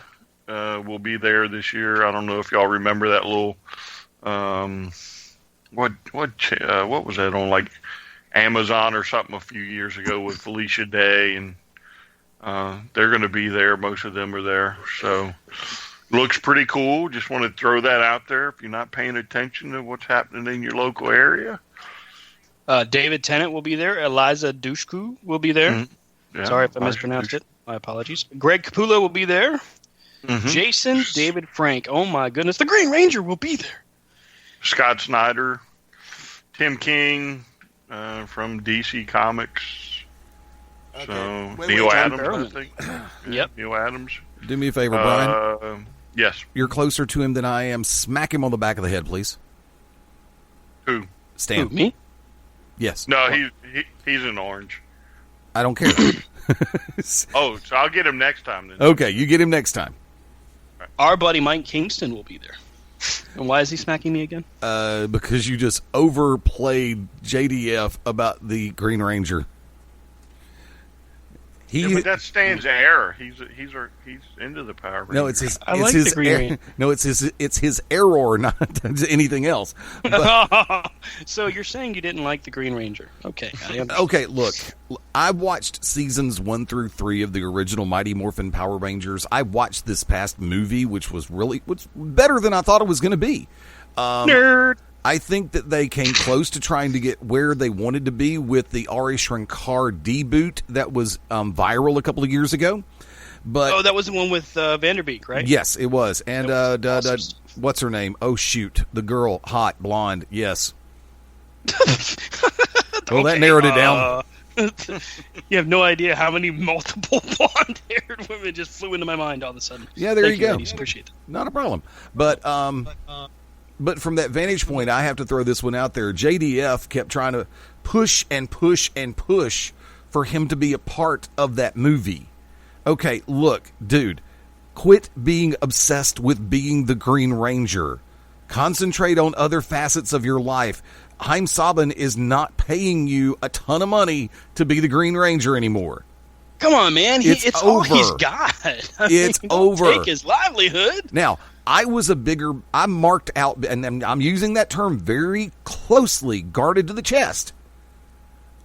will be there this year. I don't know if y'all remember that little. What was that on, like Amazon or something a few years ago with Felicia Day, and they're going to be there. Most of them are there, so looks pretty cool. Just want to throw that out there if you're not paying attention to what's happening in your local area. David Tennant will be there. Eliza Dushku will be there. Mm-hmm. Yeah, Sorry if I mispronounced it. My apologies. Greg Capullo will be there. Mm-hmm. Jason David Frank. Oh my goodness. The Green Ranger will be there. Scott Snyder, Tim King from DC Comics. So Neil Adams, I Barrowman. think. Yep. Neil Adams. Do me a favor, Brian. Yes. You're closer to him than I am. Smack him on the back of the head, please. Who? Stan. Who, me? Yes. No, he's in orange. I don't care. Oh, so I'll get him next time then. Okay, you get him next time. Our buddy Mike Kingston will be there. And why is he smacking me again? Because you just overplayed JDF about the Green Ranger. Yeah, but that's Stan's error. He's into the Power Rangers. No, it's his. I it's like his the Green Ranger. No, it's his error, not anything else. But, So you're saying you didn't like the Green Ranger? Okay. I understand. okay, look, I watched seasons 1 through 3 of the original Mighty Morphin Power Rangers. I watched this past movie, which was better than I thought it was going to be. Nerd. I think that they came close to trying to get where they wanted to be with the Ari Shankar deboot that was viral a couple of years ago. But Oh, that was the one with Vanderbeek, right? yes, it was. And That was awesome. what's her name? Oh shoot, the girl, hot blonde. Yes. Well, that narrowed it down. You have no idea how many multiple blonde-haired women just flew into my mind all of a sudden. Yeah, there Thank you go. Ladies. Appreciate that. Not a problem. But from that vantage point, I have to throw this one out there. JDF kept trying to push and push and push for him to be a part of that movie. Okay, look, dude, quit being obsessed with being the Green Ranger. Concentrate on other facets of your life. Haim Saban is not paying you a ton of money to be the Green Ranger anymore. Come on, man. It's all over. he's got. It's Don't over. Take his livelihood. Now, I marked out, and I'm using that term very closely, guarded to the chest.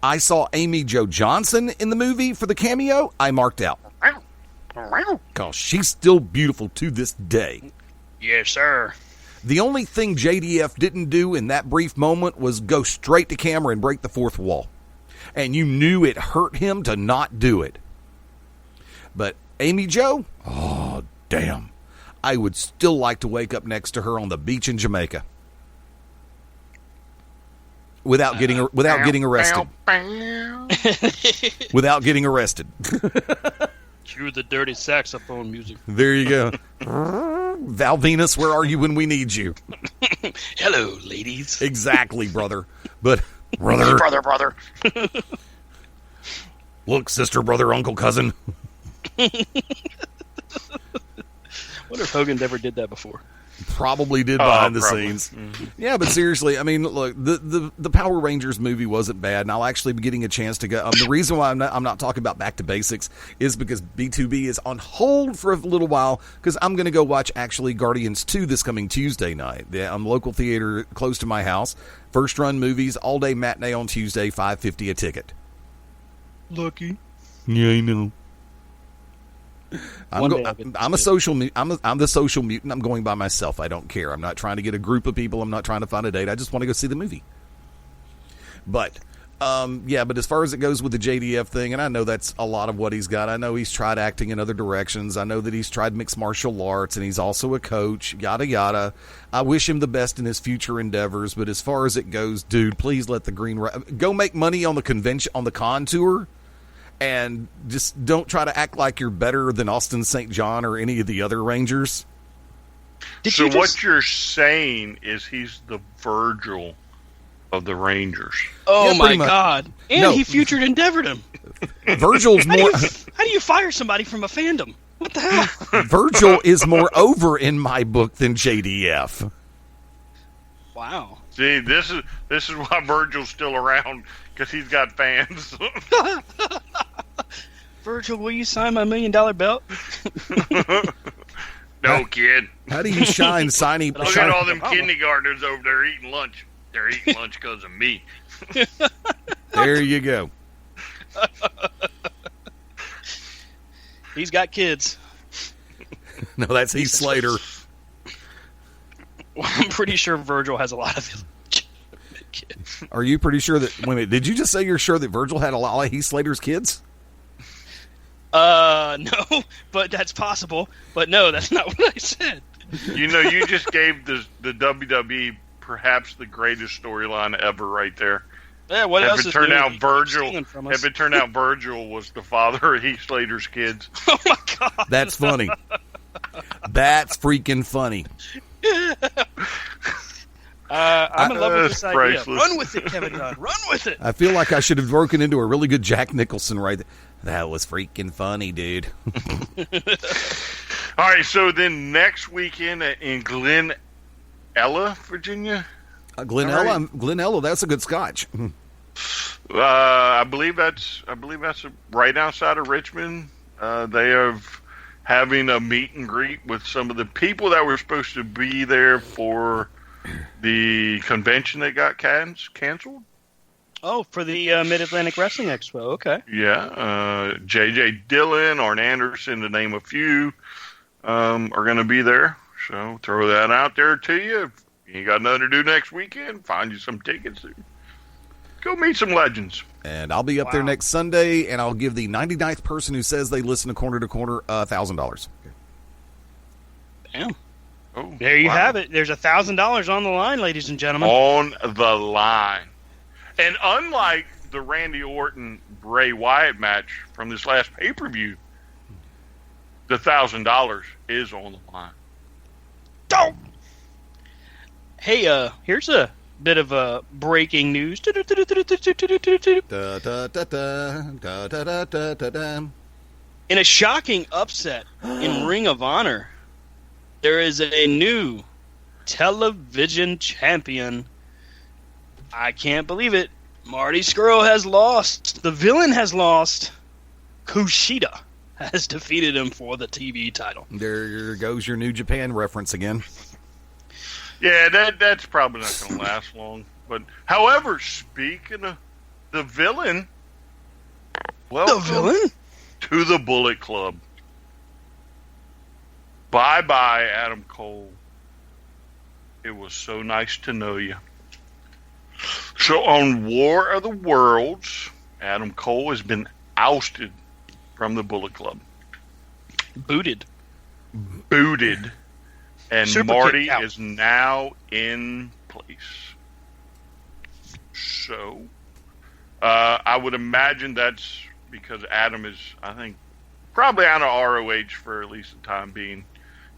I saw Amy Jo Johnson in the movie for the cameo. I marked out. Because she's still beautiful to this day. Yes, sir. The only thing JDF didn't do in that brief moment was go straight to camera and break the fourth wall. And you knew it hurt him to not do it. But Amy Jo, oh, damn. I would still like to wake up next to her on the beach in Jamaica. Without getting arrested. Without getting arrested. Cue the dirty saxophone music. There you go. Val Venus, where are you when we need you? Hello, ladies. Exactly, brother. But, brother. brother. Look, sister, brother, uncle, cousin. Wonder if Hogan ever did that before. Probably did behind the probably. scenes. Mm-hmm. Yeah, but seriously, I mean, look, the Power Rangers movie wasn't bad, and I'll actually be getting a chance to go. The reason why I'm not talking about Back to Basics is because B2B is on hold for a little while, because I'm going to go watch actually Guardians 2 this coming Tuesday night. Yeah, I'm local theater close to my house. First run movies, all day matinee on Tuesday, $5.50 a ticket. Lucky. Yeah, I know. I'm the social mutant. I'm going by myself. I don't care. I'm not trying to get a group of people. I'm not trying to find a date. I just want to go see the movie. But, but as far as it goes with the JDF thing, and I know that's a lot of what he's got. I know he's tried acting in other directions. I know that he's tried mixed martial arts, and he's also a coach, yada, yada. I wish him the best in his future endeavors, but as far as it goes, dude, please let the go make money on the convention, on the con tour. And just don't try to act like you're better than Austin St. John or any of the other Rangers. What you're saying is he's the Virgil of the Rangers. Oh, Yeah, my pretty much. God. And he featured Endeavored him. Virgil's more... How do you fire somebody from a fandom? What the hell? Virgil is more over in my book than JDF. Wow. See, this is why Virgil's still around, because he's got fans. Virgil, will you sign my $1 million belt? No, kid. How do you shine, Signy? Look at all them kindergartners over there eating lunch. They're eating lunch because of me. There you go. He's got kids. No, that's Heath Slater. Well, I'm pretty sure Virgil has a lot of kids. Are you pretty sure that... Wait a minute, did you just say you're sure that Virgil had a lot of Heath Slater's kids? No, but that's possible. But no, that's not what I said. You know, you just gave the WWE perhaps the greatest storyline ever right there. Yeah, what else If it is turned new? out He keeps Virgil, stealing from us. if it turned out Virgil was the father of Heath Slater's kids. Oh my God. That's funny. That's freaking funny. I'm in love with this idea. priceless. Run with it, Kevin Dunn. Run with it. I feel like I should have broken into a really good Jack Nicholson right there. That was freaking funny, dude. All right, so then next weekend in Glenella, Virginia. Glenella, that's a good scotch. I believe that's right outside of Richmond. They are having a meet and greet with some of the people that were supposed to be there for the convention that got canceled. Oh, for the Mid-Atlantic Wrestling Expo. Okay. Yeah, J.J. Dillon, Arn Anderson, to name a few, are going to be there. So throw that out there to you. If you ain't got nothing to do next weekend, find you some tickets. Go meet some legends. And I'll be up there next Sunday, and I'll give the 99th person who says they listen to Corner $1,000. Damn. Oh, There you wow. have it. There's $1,000 on the line, ladies and gentlemen. On the line. And unlike the Randy Orton Bray Wyatt match from this last pay-per-view, the $1,000 is on the line. Don't. Hey, here's a bit of breaking news. Da, da, da, da, da, da, da, da, da. In a shocking upset in Ring of Honor, there is a new television champion. I can't believe it. Marty Scurll has lost. The villain has lost. Kushida has defeated him for the TV title. There goes your New Japan reference again. Yeah, that's probably not going to last long. But, however, speaking of the villain, welcome The villain? to the Bullet Club. Bye-bye, Adam Cole. It was so nice to know you. So on War of the Worlds, Adam Cole has been ousted from the Bullet Club. Booted. And Super Marty kicked out. is now in place. So, I would imagine that's because Adam is, I think, probably out of ROH for at least the time being,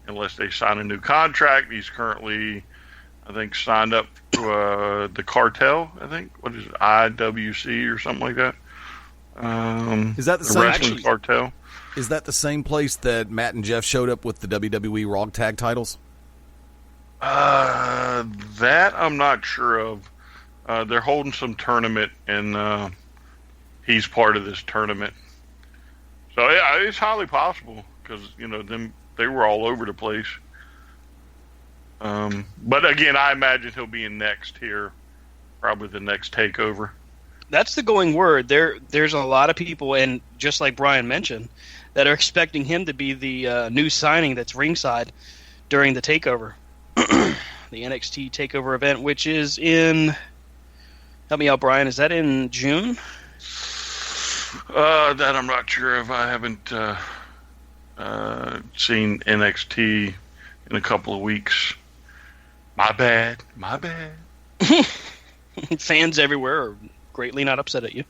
unless they sign a new contract. He's currently, I think, signed up to the Cartel, I think. What is it, IWC or something like that? Is that the same? Wrestling Cartel? Is that the same place that Matt and Jeff showed up with the WWE Raw tag titles? That I'm not sure of. They're holding some tournament, and he's part of this tournament. So yeah, it's highly possible because they were all over the place. But again, I imagine he'll be in next here, probably the next takeover. That's the going word. There's a lot of people, and just like Brian mentioned, that are expecting him to be the new signing that's ringside during the takeover, the NXT takeover event, which is in. Help me out, Brian. Is that in June? That I'm not sure of. I haven't seen NXT in a couple of weeks. My bad. Fans everywhere are greatly not upset at you.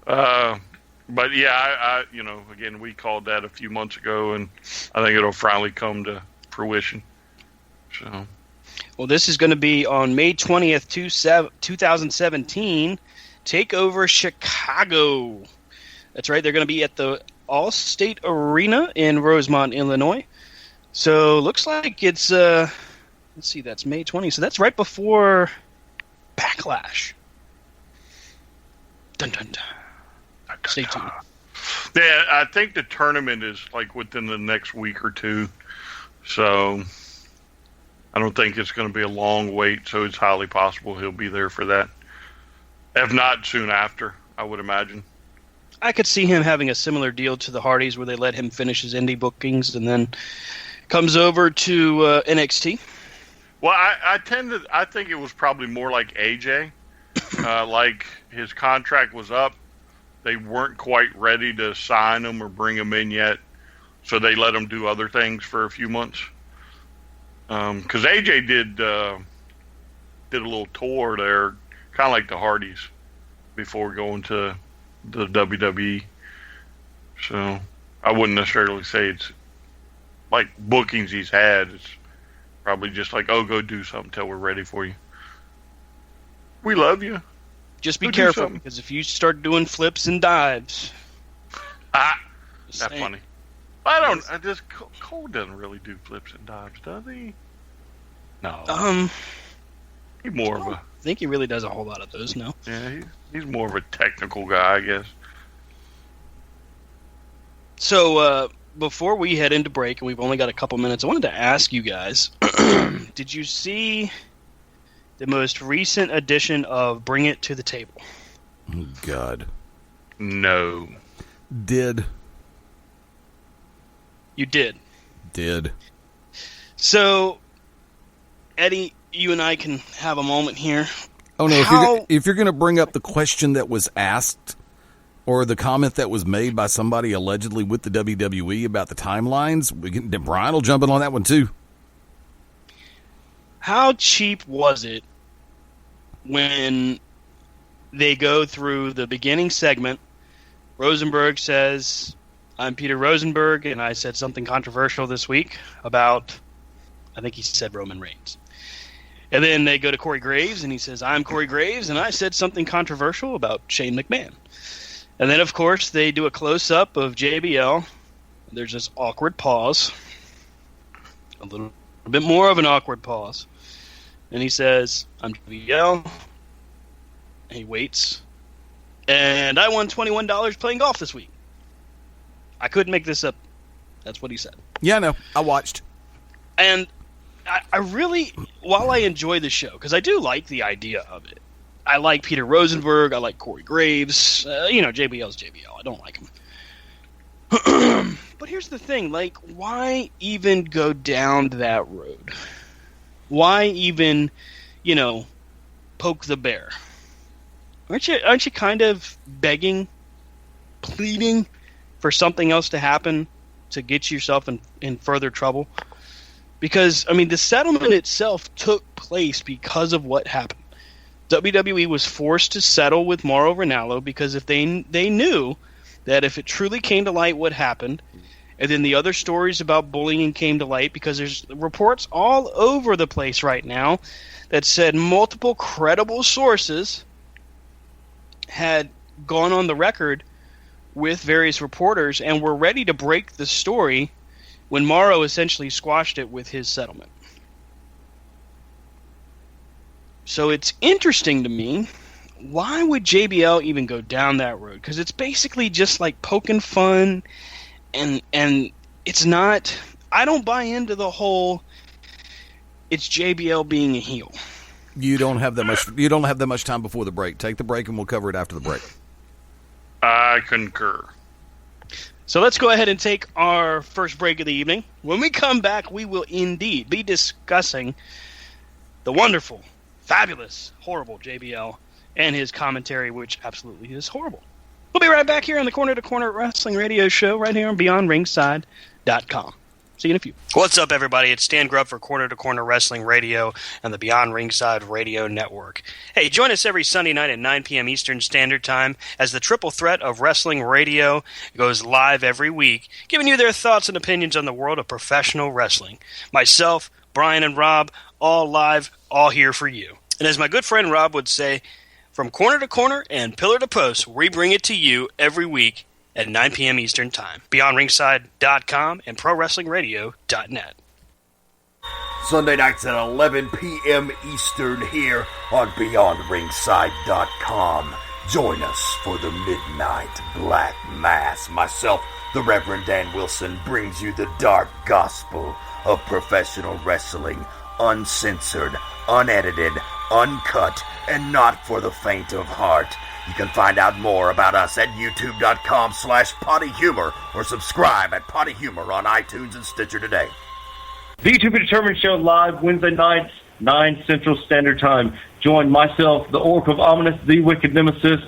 Yeah. But yeah, I again, we called that a few months ago, and I think it'll finally come to fruition. So. Well, this is going to be on May 20th, 2017, TakeOver Chicago. That's right. They're going to be at the Allstate Arena in Rosemont, Illinois. So looks like it's, let's see, that's May 20th. So that's right before Backlash. Dun, dun, dun. Stay tuned. Yeah, I think the tournament is like within the next week or two. So I don't think it's going to be a long wait, so it's highly possible he'll be there for that. If not soon after, I would imagine. I could see him having a similar deal to the Hardys where they let him finish his indie bookings and then comes over to NXT. Well, I think it was probably more like AJ. Like his contract was up. They weren't quite ready to sign him or bring him in yet, so they let him do other things for a few months. Because AJ did a little tour there, kind of like the Hardys, before going to the WWE. So I wouldn't necessarily say it's like bookings he's had. It's probably just like, oh, go do something till we're ready for you. We love you. Just be Go do careful, something. because if you start doing flips and dives... That's saying. funny. Cole doesn't really do flips and dives, does he? No. He's more of a... I think he really does a whole lot of those, no? Yeah, he's more of a technical guy, I guess. So, before we head into break, and we've only got a couple minutes, I wanted to ask you guys, did you see the most recent edition of Bring It to the Table? Oh, God. No. Did. You did. Did. So, Eddie, you and I can have a moment here. Oh, no, if you're going to bring up the question that was asked or the comment that was made by somebody allegedly with the WWE about the timelines, Brian will jump in on that one, too. How cheap was it when they go through the beginning segment? Rosenberg says, I'm Peter Rosenberg, and I said something controversial this week about, I think he said Roman Reigns. And then they go to Corey Graves, and he says, I'm Corey Graves, and I said something controversial about Shane McMahon. And then, of course, they do a close-up of JBL. There's this awkward pause. A little bit more of an awkward pause. And he says, I'm JBL. And he waits. And I won $21 playing golf this week. I couldn't make this up. That's what he said. Yeah, I know. I watched. And I really, while I enjoy the show, because I do like the idea of it, I like Peter Rosenberg, I like Corey Graves, JBL's JBL, I don't like him. But here's the thing, like, why even go down that road? why even, poke the bear? Aren't you kind of begging, pleading for something else to happen to get yourself in further trouble? Because, the settlement itself took place because of what happened. WWE was forced to settle with Mauro Ranallo because if they knew that if it truly came to light what happened, and then the other stories about bullying came to light, because there's reports all over the place right now that said multiple credible sources had gone on the record with various reporters and were ready to break the story when Mauro essentially squashed it with his settlement. So it's interesting to me, why would JBL even go down that road? Because it's basically just like poking fun, and it's not. I don't buy into the whole it's JBL being a heel. You don't have that much. You don't have that much time before the break. Take the break, and we'll cover it after the break. I concur. So let's go ahead and take our first break of the evening. When we come back, we will indeed be discussing the wonderful, fabulous, horrible JBL and his commentary, which absolutely is horrible. We'll be right back here on the Corner to Corner Wrestling Radio Show right here on BeyondRingside.com. See you in a few. What's up, everybody? It's Stan Grubb for Corner to Corner Wrestling Radio and the Beyond Ringside Radio Network. Hey, join us every Sunday night at 9 p.m. Eastern Standard Time as the triple threat of wrestling radio goes live every week, giving you their thoughts and opinions on the world of professional wrestling. Myself, Brian, and Rob, all live, all here for you. And as my good friend Rob would say, from corner to corner and pillar to post, we bring it to you every week at 9 p.m. Eastern Time. BeyondRingside.com and ProWrestlingRadio.net. Sunday nights at 11 p.m. Eastern here on BeyondRingside.com. Join us for the Midnight Black Mass. Myself, the Reverend Dan Wilson, brings you the dark gospel of professional wrestling, uncensored, unedited, uncut, and not for the faint of heart. You can find out more about us at youtube.com/pottyhumor or subscribe at Potty Humor on iTunes and Stitcher today. The To Be Determined Show live Wednesday nights, 9 Central Standard Time. Join myself, the Oracle of Ominous, the Wicked Nemesis,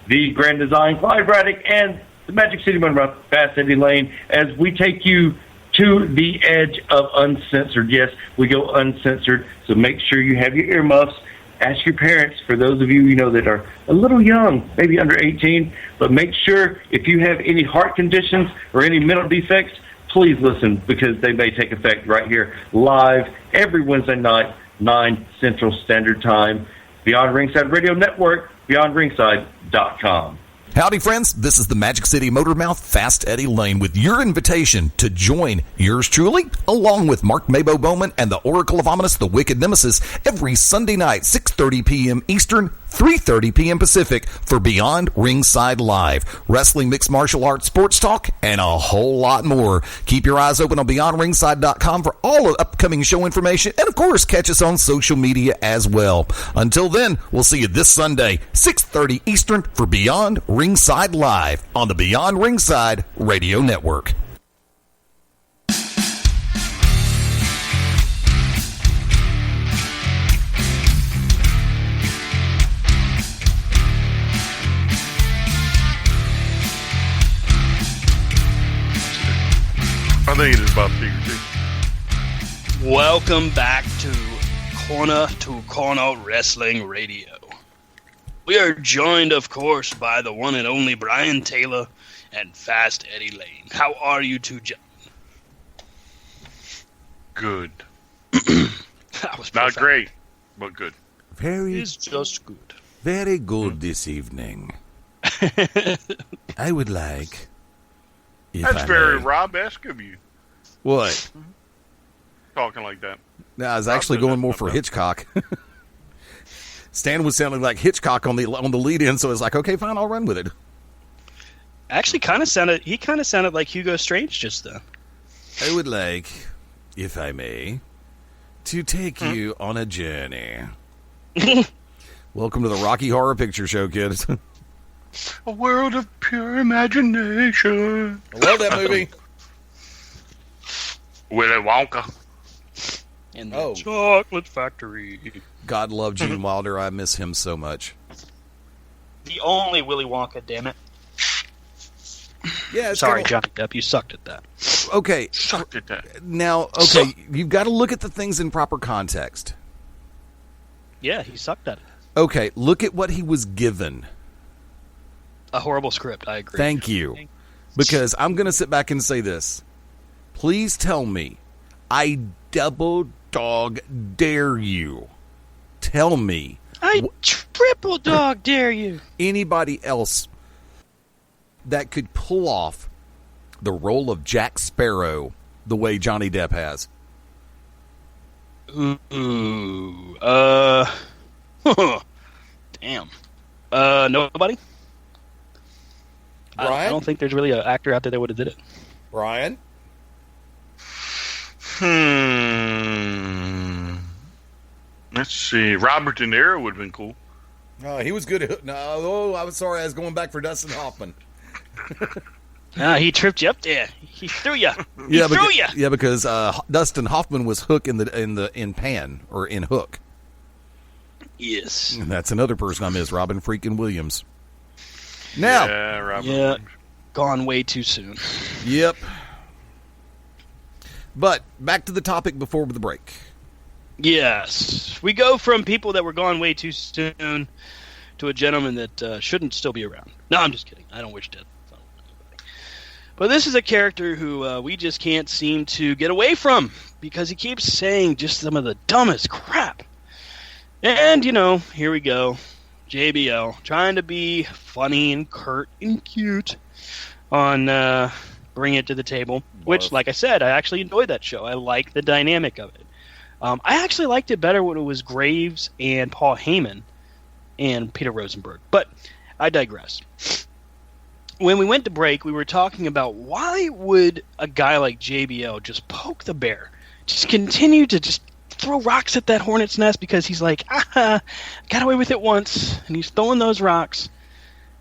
the Grand Design, Clive Braddock, and the Magic City Monroe, Fast Eddie Lane, as we take you to the edge of uncensored. Yes, we go uncensored, so make sure you have your earmuffs. Ask your parents, for those of you that are a little young, maybe under 18, but make sure if you have any heart conditions or any mental defects, please listen, because they may take effect right here live every Wednesday night, 9 Central Standard Time. Beyond Ringside Radio Network, BeyondRingside.com. Howdy, friends. This is the Magic City Motormouth, Fast Eddie Lane, with your invitation to join yours truly, along with Mark Mabo Bowman and the Oracle of Ominous, the Wicked Nemesis, every Sunday night, 6:30 p.m. Eastern, 3:30 p.m. Pacific, for Beyond Ringside Live. Wrestling, mixed martial arts, sports talk, and a whole lot more. Keep your eyes open on BeyondRingside.com for all of upcoming show information, and of course, catch us on social media as well. Until then, we'll see you this Sunday, 6:30 Eastern, for Beyond Ringside Live on the Beyond Ringside Radio Network. I think it is about Secret. Welcome back to Corner Wrestling Radio. We are joined, of course, by the one and only Brian Taylor and Fast Eddie Lane. How are you two gentlemen? Good. That was Not perfect. great, but good. It's just good. Very good this evening. I would like... That's very Rob-esque of you, What? talking like that. No, I was actually going more for Hitchcock. Stan was sounding like Hitchcock on the lead-in, so I was like, okay, fine, I'll run with it. Actually, he kind of sounded like Hugo Strange just then. I would like, if I may, to take you on a journey. Welcome to the Rocky Horror Picture Show, kids. A world of pure imagination. I love that movie. Willy Wonka. in the Oh. Chocolate Factory. God love Gene Wilder. I miss him so much. The only Willy Wonka, damn it. Yeah, it's Sorry, kinda- Johnny Depp, you sucked at that. Okay, Sucked at that. now, okay, you've got to look at the things in proper context. Yeah, he sucked at it. Okay, look at what he was given. A horrible script, I agree. Thank you. Because I'm going to sit back and say this. Please tell me, I double dog dare you, tell me I triple dog dare you. anybody else that could pull off the role of Jack Sparrow the way Johnny Depp has. Ooh, damn. Nobody? I Brian? don't think there's really an actor out there that would have did it. Brian? Let's see. Robert De Niro would have been cool. Oh, he was good at... No, I was sorry. I was going back for Dustin Hoffman. He tripped you up there. He threw you. Yeah, threw because, you. yeah, because Dustin Hoffman was Hook in Pan, or in Hook. Yes. And that's another person I miss, Robin freaking Williams. Now, Yeah, Robert. Yeah. Williams. Gone way too soon. yep. But back to the topic before the break. Yes. We go from people that were gone way too soon to a gentleman that shouldn't still be around. No, I'm just kidding. I don't wish death on anybody. But this is a character who we just can't seem to get away from because he keeps saying just some of the dumbest crap. And, here we go. JBL trying to be funny and curt and cute on Bring It to the Table, which, like I said, I actually enjoyed that show. I like the dynamic of it. I actually liked it better when it was Graves and Paul Heyman and Peter Rosenberg. But I digress. When we went to break, we were talking about why would a guy like JBL just poke the bear? Just continue to just throw rocks at that hornet's nest because he's like, got away with it once, and he's throwing those rocks,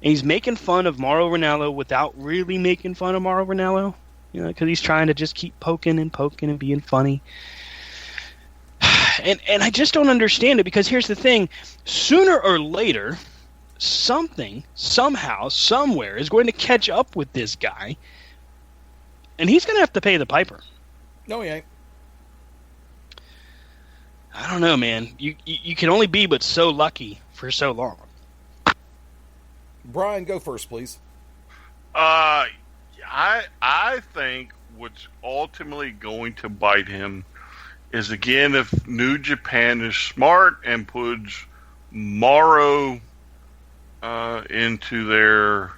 and he's making fun of Mauro Ranallo without really making fun of Mauro Ranallo, because he's trying to just keep poking and being funny. And I just don't understand it because here's the thing. Sooner or later, something, somehow, somewhere is going to catch up with this guy, and he's going to have to pay the piper. No, he ain't. I don't know, man. You can only be but so lucky for so long. Brian, go first, please. I think what's ultimately going to bite him is, again, if New Japan is smart and puts Mauro into their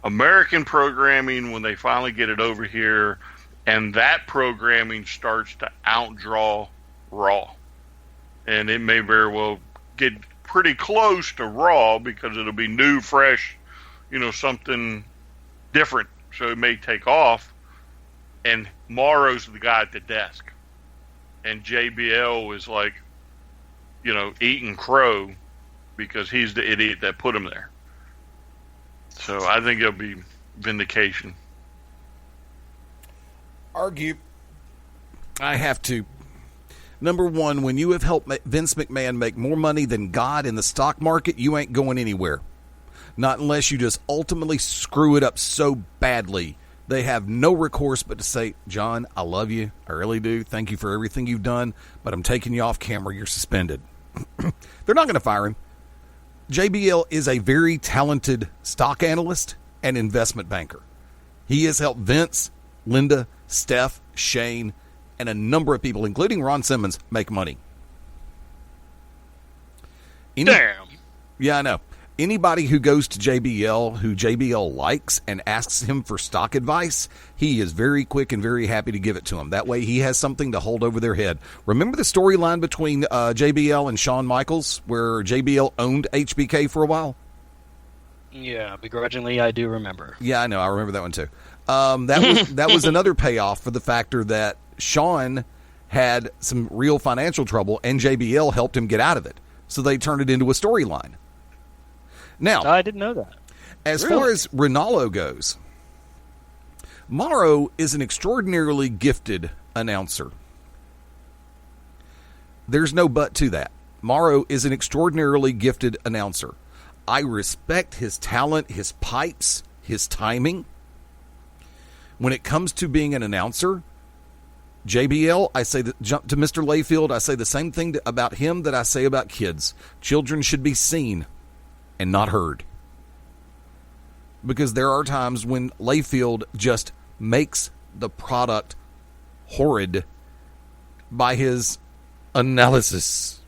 American programming when they finally get it over here, and that programming starts to outdraw Raw. And it may very well get pretty close to Raw because it'll be new, fresh, something different. So it may take off. And Mauro's the guy at the desk. And JBL is like, eating crow because he's the idiot that put him there. So I think it'll be vindication. Argue. I have to. Number one, when you have helped Vince McMahon make more money than God in the stock market, you ain't going anywhere. Not unless you just ultimately screw it up so badly. They have no recourse but to say, John, I love you. I really do. Thank you for everything you've done, but I'm taking you off camera. You're suspended. They're not going to fire him. JBL is a very talented stock analyst and investment banker. He has helped Vince, Linda, Steph, Shane, and a number of people, including Ron Simmons, make money. Damn. Yeah, I know. Anybody who goes to JBL, who JBL likes, and asks him for stock advice, he is very quick and very happy to give it to him. That way he has something to hold over their head. Remember the storyline between JBL and Shawn Michaels, where JBL owned HBK for a while? Yeah, begrudgingly, I do remember. Yeah, I know. I remember that one, too. That was another payoff for the factor that Shawn had some real financial trouble, and JBL helped him get out of it. So they turned it into a storyline. Now, I didn't know that. As far as Ranallo goes, Mauro is an extraordinarily gifted announcer. There's no but to that. Mauro is an extraordinarily gifted announcer. I respect his talent, his pipes, his timing. When it comes to being an announcer, JBL, I say that, jump to Mr. Layfield, I say the same thing about him that I say about kids. Children should be seen and not heard. Because there are times when Layfield just makes the product horrid by his analysis.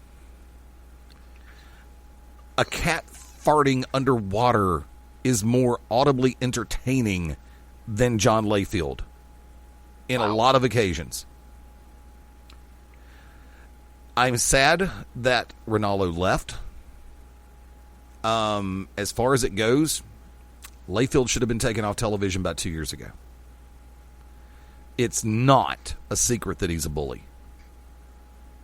A cat farting underwater is more audibly entertaining than John Layfield in a lot of occasions. I'm sad that Ronaldo left. As far as it goes, Layfield should have been taken off television about 2 years ago. It's not a secret that he's a bully.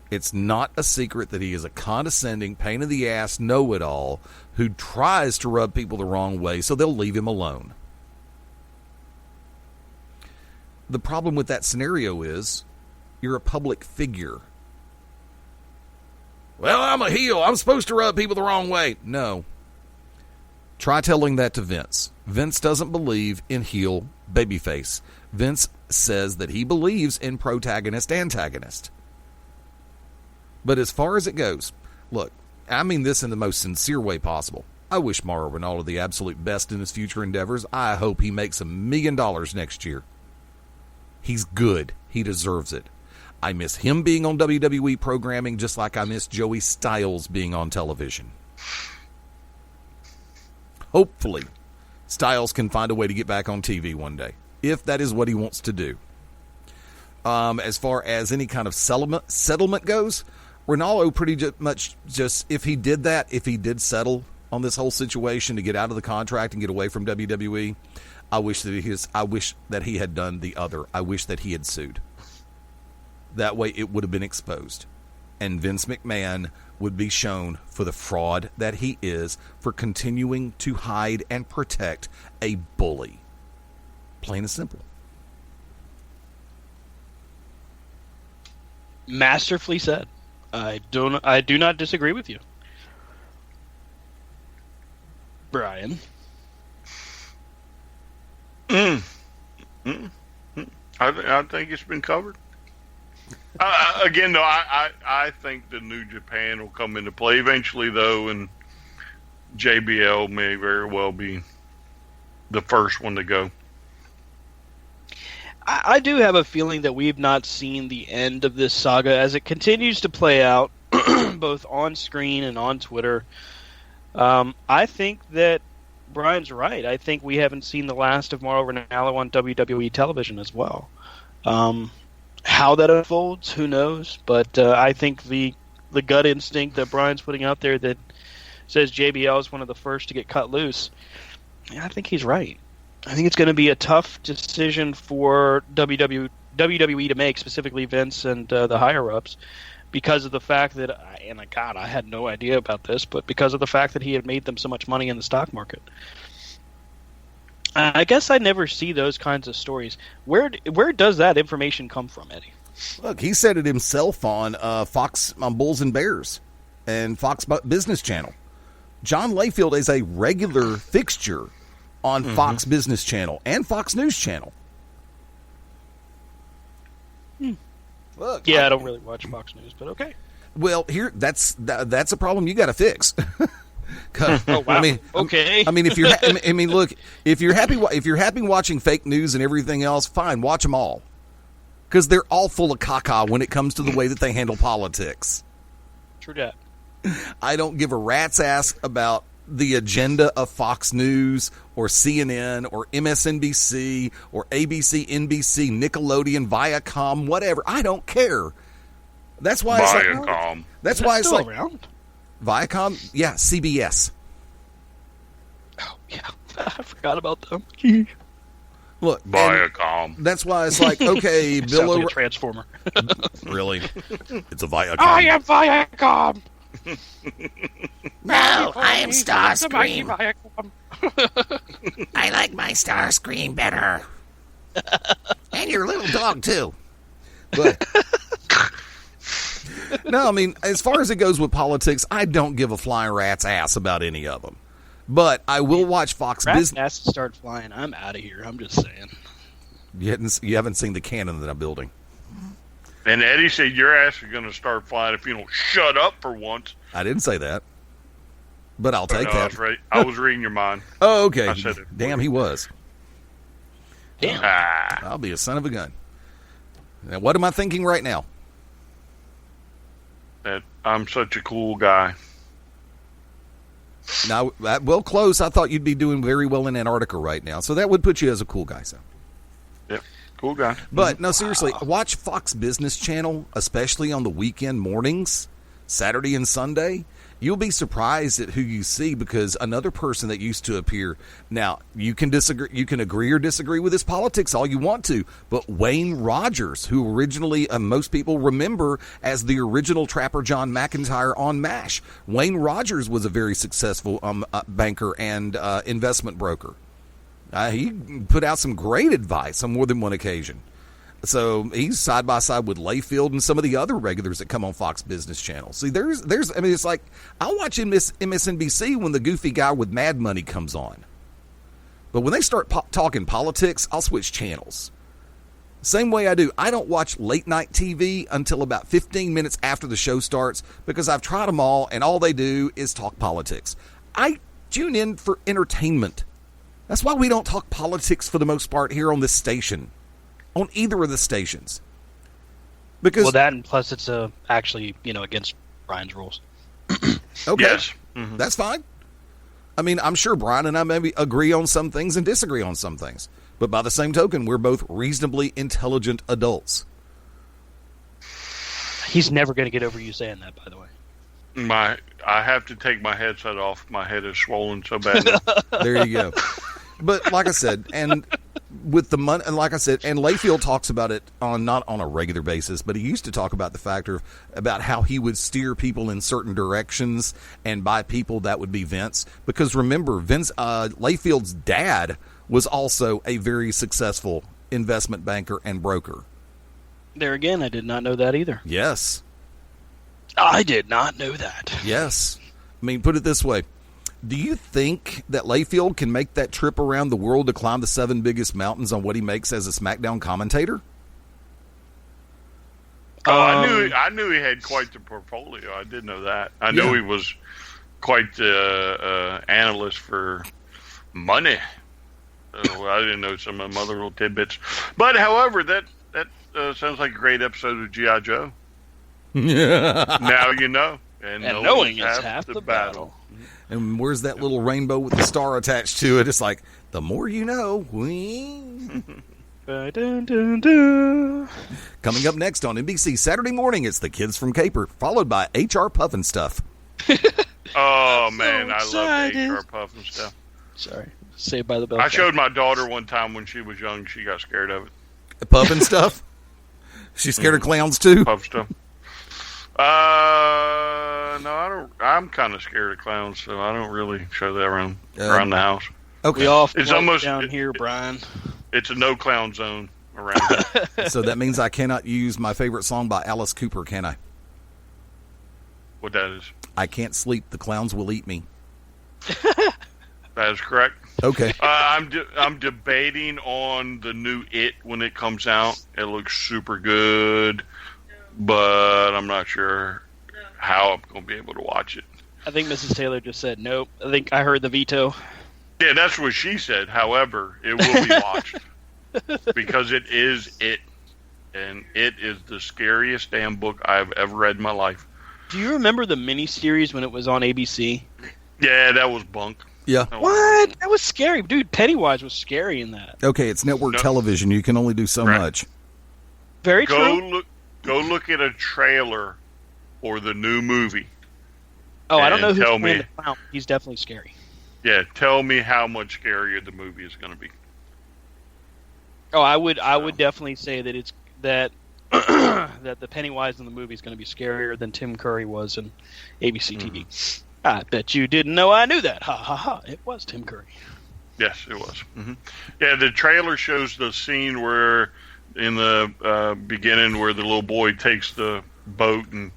It's not a secret that he is a condescending, pain-in-the-ass know-it-all who tries to rub people the wrong way so they'll leave him alone. The problem with that scenario is you're a public figure. Well, I'm a heel. I'm supposed to rub people the wrong way. No. Try telling that to Vince. Vince doesn't believe in heel babyface. Vince says that he believes in protagonist-antagonist. But as far as it goes, look, I mean this in the most sincere way possible. I wish Mauro Ronaldo the absolute best in his future endeavors. I hope he makes $1 million next year. He's good. He deserves it. I miss him being on WWE programming just like I miss Joey Styles being on television. Hopefully, Styles can find a way to get back on TV one day, if that is what he wants to do. As far as any kind of settlement goes, Ronaldo pretty much just, if he did settle on this whole situation to get out of the contract and get away from WWE, I wish that he had done the other. I wish that he had sued. That way it would have been exposed. And Vince McMahon would be shown for the fraud that he is for continuing to hide and protect a bully. Plain and simple. Masterfully said. I do not disagree with you, Brian. I think it's been covered. Again, though, I think the New Japan will come into play eventually, though, and JBL may very well be the first one to go. I do have a feeling that we've not seen the end of this saga as it continues to play out, both on screen and on Twitter. I think that Brian's right. I think we haven't seen the last of Mauro Ranallo on WWE television as well. How that unfolds, who knows? But I think the gut instinct that Brian's putting out there that says JBL is one of the first to get cut loose, I think he's right. I think it's going to be a tough decision for WWE to make, specifically Vince and the higher-ups, because of the fact that, I had no idea about this, but because of the fact that he had made them so much money in the stock market. I guess I never see those kinds of stories. Where does that information come from, Eddie? Look, he said it himself on Fox, on Bulls and Bears and Fox Business Channel. John Layfield is a regular fixture on Fox Business Channel and Fox News Channel. Look, I don't really watch Fox News, but okay. Well, that's a problem you got to fix. Oh, wow. I mean, okay. I mean, if you're, look, if you're happy watching fake news and everything else, fine, watch them all, because they're all full of caca when it comes to the way that they handle politics. True that. I don't give a rat's ass about the agenda of Fox News or CNN or MSNBC or ABC, NBC, Nickelodeon, Viacom, whatever. I don't care. That's why Viacom. That's why it's like around. Viacom, yeah, CBS. Oh yeah, I forgot about them. Look, Viacom. That's why it's like, okay, Sounds Bill like a Transformer. Really? It's a Viacom. I am Viacom. No, I am Starscream. I like my Starscream better. And your little dog, too. But No, I mean, as far as it goes with politics, I don't give a flying rat's ass about any of them. But I will watch Fox Rats Business. has to start flying. I'm out of here. I'm just saying. You haven't seen the cannon that I'm building. And Eddie said your ass is going to start flying if you don't shut up for once. I didn't say that, but I'll take No, that. that's right. I was reading your mind. Oh, okay. I said it. Damn, he was. Damn. I'll be a son of a gun. Now, what am I thinking right now? That I'm such a cool guy. Now, well, close. I thought you'd be doing very well in Antarctica right now, so that would put you as a cool guy. So, Yep, cool guy. but no, seriously, watch Fox Business Channel, especially on the weekend mornings, Saturday and Sunday. You'll be surprised at who you see, because another person that used to appear. Now, you can disagree, you can agree or disagree with his politics all you want to, but Wayne Rogers, who originally most people remember as the original Trapper John McIntyre on MASH, Wayne Rogers was a very successful banker and investment broker. He put out some great advice on more than one occasion. So he's side by side with Layfield and some of the other regulars that come on Fox Business Channel. See, there's. I mean, it's like I'll watch MSNBC when the goofy guy with Mad Money comes on, but when they start talking politics, I'll switch channels. Same way I do. I don't watch late night TV until about 15 minutes after the show starts, because I've tried them all, and all they do is talk politics. I tune in for entertainment. That's why we don't talk politics for the most part here on this station. On either of the stations, because that, and plus it's actually against Brian's rules. Okay, Yes. Mm-hmm. That's fine. I mean, I'm sure Brian and I maybe agree on some things and disagree on some things, but by the same token, we're both reasonably intelligent adults. He's never going to get over you saying that, by the way. I have to take my headset off. My head is swollen so bad. There you go. But like I said, and with the money, and like I said, and Layfield talks about it not on a regular basis, but he used to talk about the factor about how he would steer people in certain directions, and by people that would be Vince, because remember, Layfield's dad was also a very successful investment banker and broker. There again, I did not know that either. Yes. I did not know that. Yes. I mean, put it this way. Do you think that Layfield can make that trip around the world to climb the 7 biggest mountains on what he makes as a SmackDown commentator? I knew he had quite the portfolio. I did know that. I knew he was quite the analyst for money. So I didn't know some of the other little tidbits. But however, that sounds like a great episode of G.I. Joe. Now you know. And knowing is half the battle. And where's that little rainbow with the star attached to it? It's like, the more you know. Coming up next on NBC Saturday morning, it's the Kids from Caper, followed by HR Puffin Stuff. Oh, man, I so love excited. the HR Puff and stuff. Sorry. Saved by the Bell. I showed my daughter one time when she was young. She got scared of it. Puffin Stuff? She's scared of clowns, too? Puff stuff. No, I don't. I'm kind of scared of clowns, so I don't really show that around the house. Okay. We all It's almost down here, Brian. It's a no clown zone around here. So that means I cannot use my favorite song by Alice Cooper, can I? What that is. I can't sleep. The clowns will eat me. That is correct. Okay. I'm debating on the new It when it comes out. It looks super good, but I'm not sure how I'm going to be able to watch it. I think Mrs. Taylor just said nope. I think I heard the veto. Yeah, that's what she said. However, it will be watched because it is It, and it is the scariest damn book I've ever read in my life. Do you remember the miniseries when it was on ABC? Yeah, that was bunk. Yeah. What? That was scary. Dude, Pennywise was scary in that. Okay, it's network television. You can only do so Right. much. Very true. Go look at a trailer for the new movie. Oh, I don't know and who's tell playing me. the clown. He's definitely scary. Yeah, tell me how much scarier the movie is going to be. Oh, I would definitely say that it's that that the Pennywise in the movie is going to be scarier than Tim Curry was in ABC TV. I bet you didn't know I knew that. Ha ha ha! It was Tim Curry. Yes, it was. Mm-hmm. Yeah, the trailer shows the scene where in the beginning where the little boy takes the boat and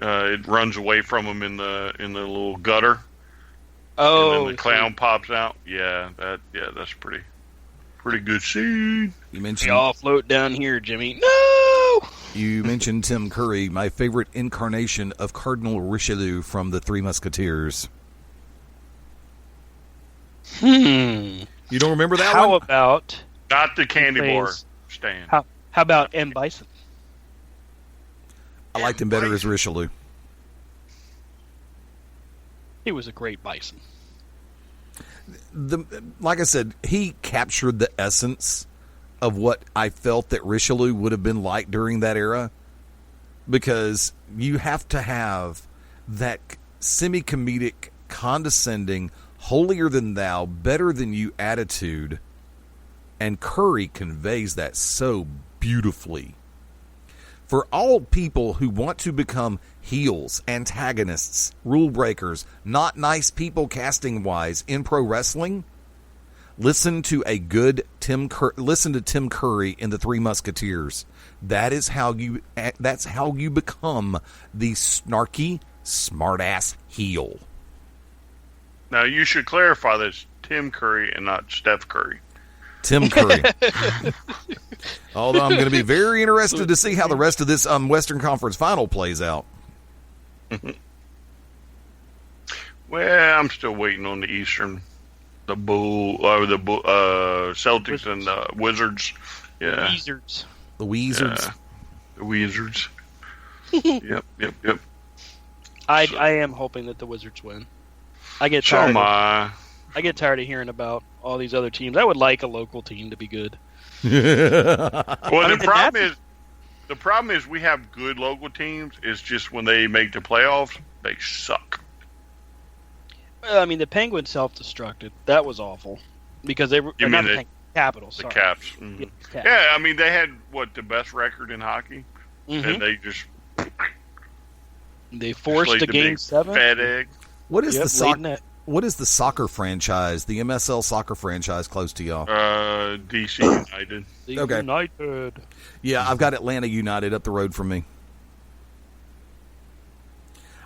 it runs away from him in the little gutter. Oh, and then the clown pops out. Yeah, that's pretty good scene. You we mentioned all float down here, Jimmy. No. you mentioned Tim Curry, my favorite incarnation of Cardinal Richelieu from the Three Musketeers. You don't remember that How one? about Not the candy bar plays- stand. how about M. Bison? I liked him better as Richelieu. He was a great Bison. Like I said, he captured the essence of what I felt that Richelieu would have been like during that era, because you have to have that semi-comedic, condescending, holier-than-thou, better-than-you attitude, and Curry conveys that so beautifully. For all people who want to become heels, antagonists, rule breakers, not nice people casting-wise in pro wrestling, listen to a good Tim Curry in the Three Musketeers. That's how you become the snarky, smart-ass heel. Now, you should clarify this Tim Curry and not Steph Curry. Tim Curry. Although I'm going to be very interested to see how the rest of this Western Conference final plays out. Well, I'm still waiting on the Eastern, the Celtics and the Wizards. Yeah, Wizards. The Wizards. Yeah. The Wizards. Yep. I am hoping that the Wizards win. I get So tired. am I. I get tired of hearing about all these other teams. I would like a local team to be good. Well, the problem is we have good local teams. It's just when they make the playoffs, they suck. Well, I mean, the Penguins self-destructed. That was awful because they were You not mean the Capitals. The Sorry. Caps. Mhm. Yeah, Caps. Yeah, I mean they had the best record in hockey, and they just They forced laid a the game big 7. fat egg. What is Yep, the laid net. What is the soccer franchise, the MSL soccer franchise close to y'all? DC United. The Okay. United. Yeah, I've got Atlanta United up the road from me.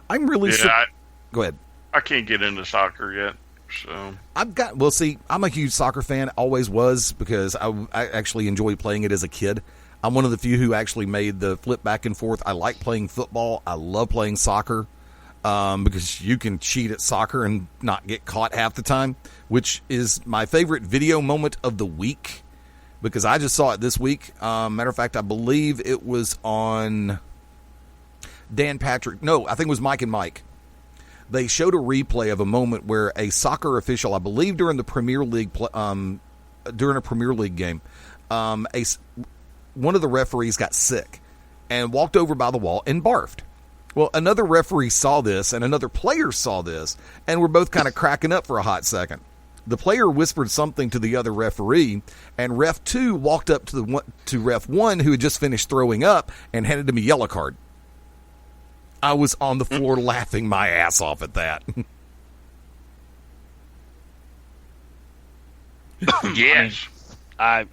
I'm really Go ahead. I can't get into soccer yet, so I'm a huge soccer fan, always was, because I actually enjoyed playing it as a kid. I'm one of the few who actually made the flip back and forth. I like playing football. I love playing soccer. Because you can cheat at soccer and not get caught half the time, which is my favorite video moment of the week, because I just saw it this week. Matter of fact, I believe it was on Dan Patrick. No, I think it was Mike and Mike. They showed a replay of a moment where a soccer official, I believe during the Premier League, during a Premier League game, one of the referees got sick and walked over by the wall and barfed. Well, another referee saw this, and another player saw this, and we're both kind of cracking up for a hot second. The player whispered something to the other referee, and Ref 2 walked up to Ref 1, who had just finished throwing up, and handed him a yellow card. I was on the floor laughing my ass off at that. yes. I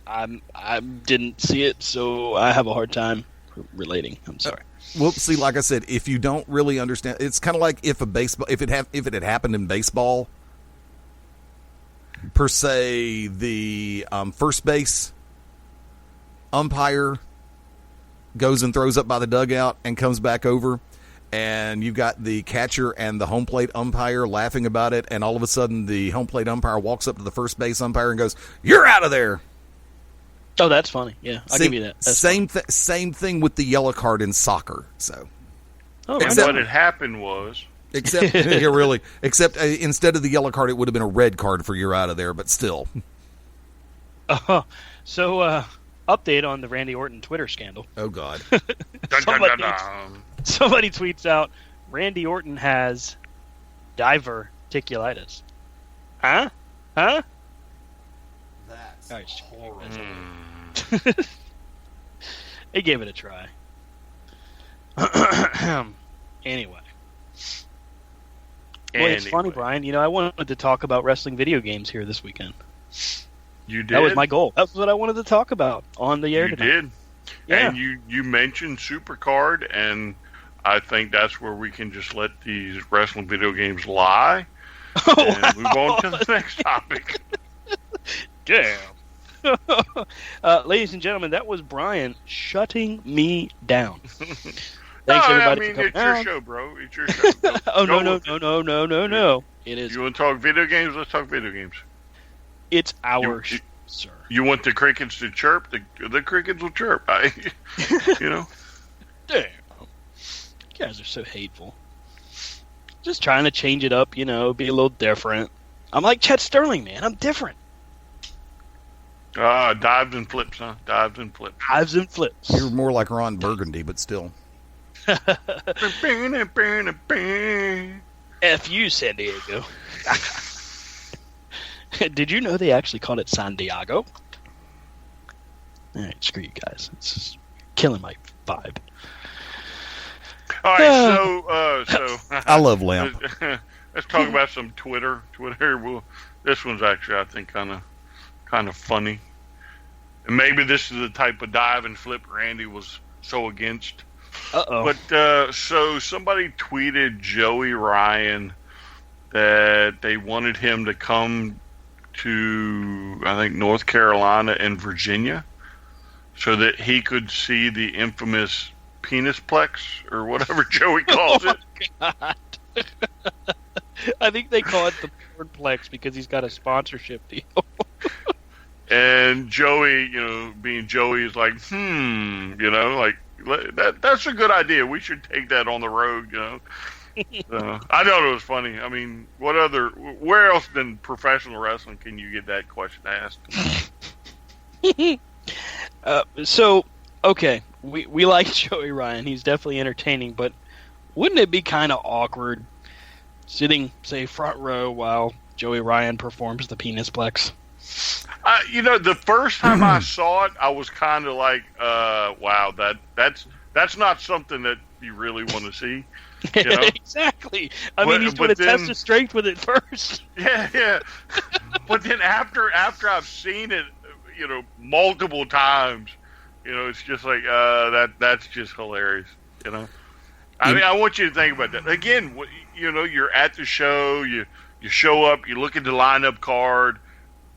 didn't see it, so I have a hard time relating. I'm sorry. Well, see, like I said, if you don't really understand, it's kind of like if it had happened in baseball, per se, the first base umpire goes and throws up by the dugout and comes back over, and you've got the catcher and the home plate umpire laughing about it, and all of a sudden the home plate umpire walks up to the first base umpire and goes, "You're out of there." Oh, that's funny. Yeah, I'll give you that. That's Same thing with the yellow card in soccer. So, Oh, And right. what had happened was, except instead of the yellow card, it would have been a red card for you're out of there. But still, So, update on the Randy Orton Twitter scandal. oh god, dun, dun, Somebody- dun, dun. Somebody tweets out, Randy Orton has diverticulitis. Huh? Huh? that's All right, horrible. He gave it a try. Anyway. Boy, it's funny, Anyway. Brian. You know, I wanted to talk about wrestling video games here this weekend. You did. That was my goal. That was what I wanted to talk about on the air You tonight. did. Yeah. And you mentioned Supercard, and I think that's where we can just let these wrestling video games lie Oh, and move on to the next topic. Damn. Ladies and gentlemen, that was Brian shutting me down. Thanks, everybody. I mean, for it's coming your out. show, bro. It's your show. Oh, Go no. It is. You want to talk video games? Let's talk video games. It's our show, sir. You want the crickets to chirp? The crickets will chirp. You know? Damn. You guys are so hateful. Just trying to change it up, be a little different. I'm like Chet Sterling, man. I'm different. Dives and flips, huh? Dives and flips. Dives and flips. You're more like Ron Burgundy, but still. F you, San Diego. Did you know they actually called it San Diego? All right, screw you guys. It's just killing my vibe. All right, so I love Lamp. Let's talk about some Twitter. This one's actually, I think, kind of funny. And maybe this is the type of dive and flip Randy was so against. Uh-oh. But so somebody tweeted Joey Ryan that they wanted him to come to, I think, North Carolina and Virginia so that he could see the infamous penisplex or whatever Joey calls it. God. I think they call it the pornplex because he's got a sponsorship deal. And Joey, being Joey, is like, that's a good idea. We should take that on the road, I thought it was funny. I mean, where else than professional wrestling can you get that question asked? Okay, we like Joey Ryan. He's definitely entertaining, but wouldn't it be kind of awkward sitting, say, front row while Joey Ryan performs the penisplex? The first time I saw it, I was kind of like, wow, that's not something that you really want to see. Exactly. I mean, he's going to test his strength with it first. Yeah. But then after I've seen it, multiple times, it's just like, that's just hilarious, I mean, I want you to think about that. Again, you're at the show, you show up, you look at the lineup card,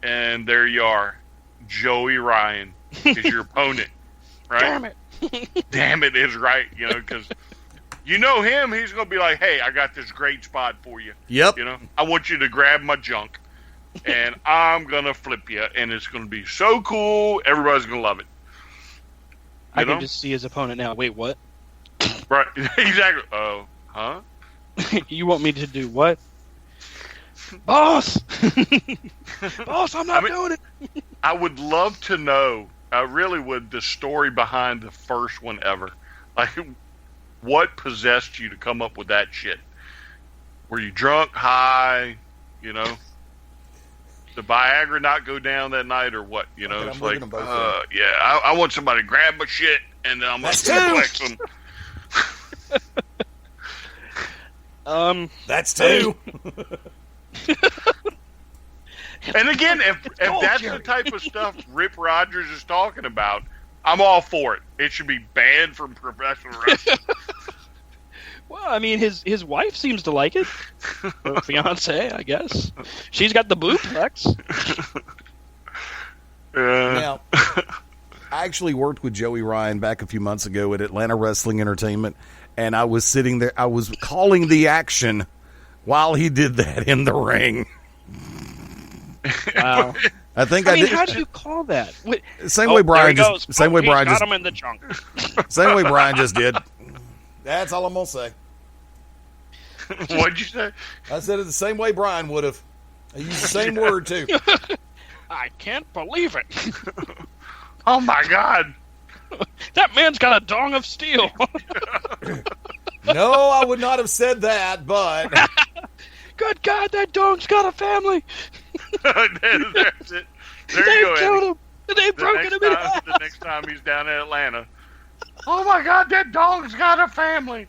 and there you are. Joey Ryan is your opponent, right? Damn it. Damn it is right, because him, he's going to be like, hey, I got this great spot for you. Yep. I want you to grab my junk, and I'm going to flip you, and it's going to be so cool. Everybody's going to love it. I can just see his opponent now. Wait, what? Right, exactly. Oh, huh? You want me to do what? Boss! Boss, I'm not doing it! I would love to know, I really would, the story behind the first one ever. Like, what possessed you to come up with that shit? Were you drunk, high, The Viagra not go down that night or what? It's like, I want somebody to grab my shit and I'm going to flex them. That's two. And again, if that's the type of stuff Rip Rogers is talking about, I'm all for it. It should be banned from professional wrestling. Well, I mean, his wife seems to like it. Her fiance, I guess. She's got the booplex. Now, I actually worked with Joey Ryan back a few months ago at Atlanta Wrestling Entertainment, and I was sitting there. I was calling the action while he did that in the ring. Wow. I think I mean, did. how do you call that? Same way Brian there he just. goes. Same way He's Brian got just. him in the junk. Same way Brian just did. That's all I'm gonna say. What'd you say? I said it the same way Brian would have. I used the same word too. I can't believe it. Oh my God! That man's got a dong of steel. No, I would not have said that, but Good God, that dong's got a family. That's it. There They you go. killed Eddie. him. They've broken him in half. The next time he's down in Atlanta. Oh my God, that dog's got a family.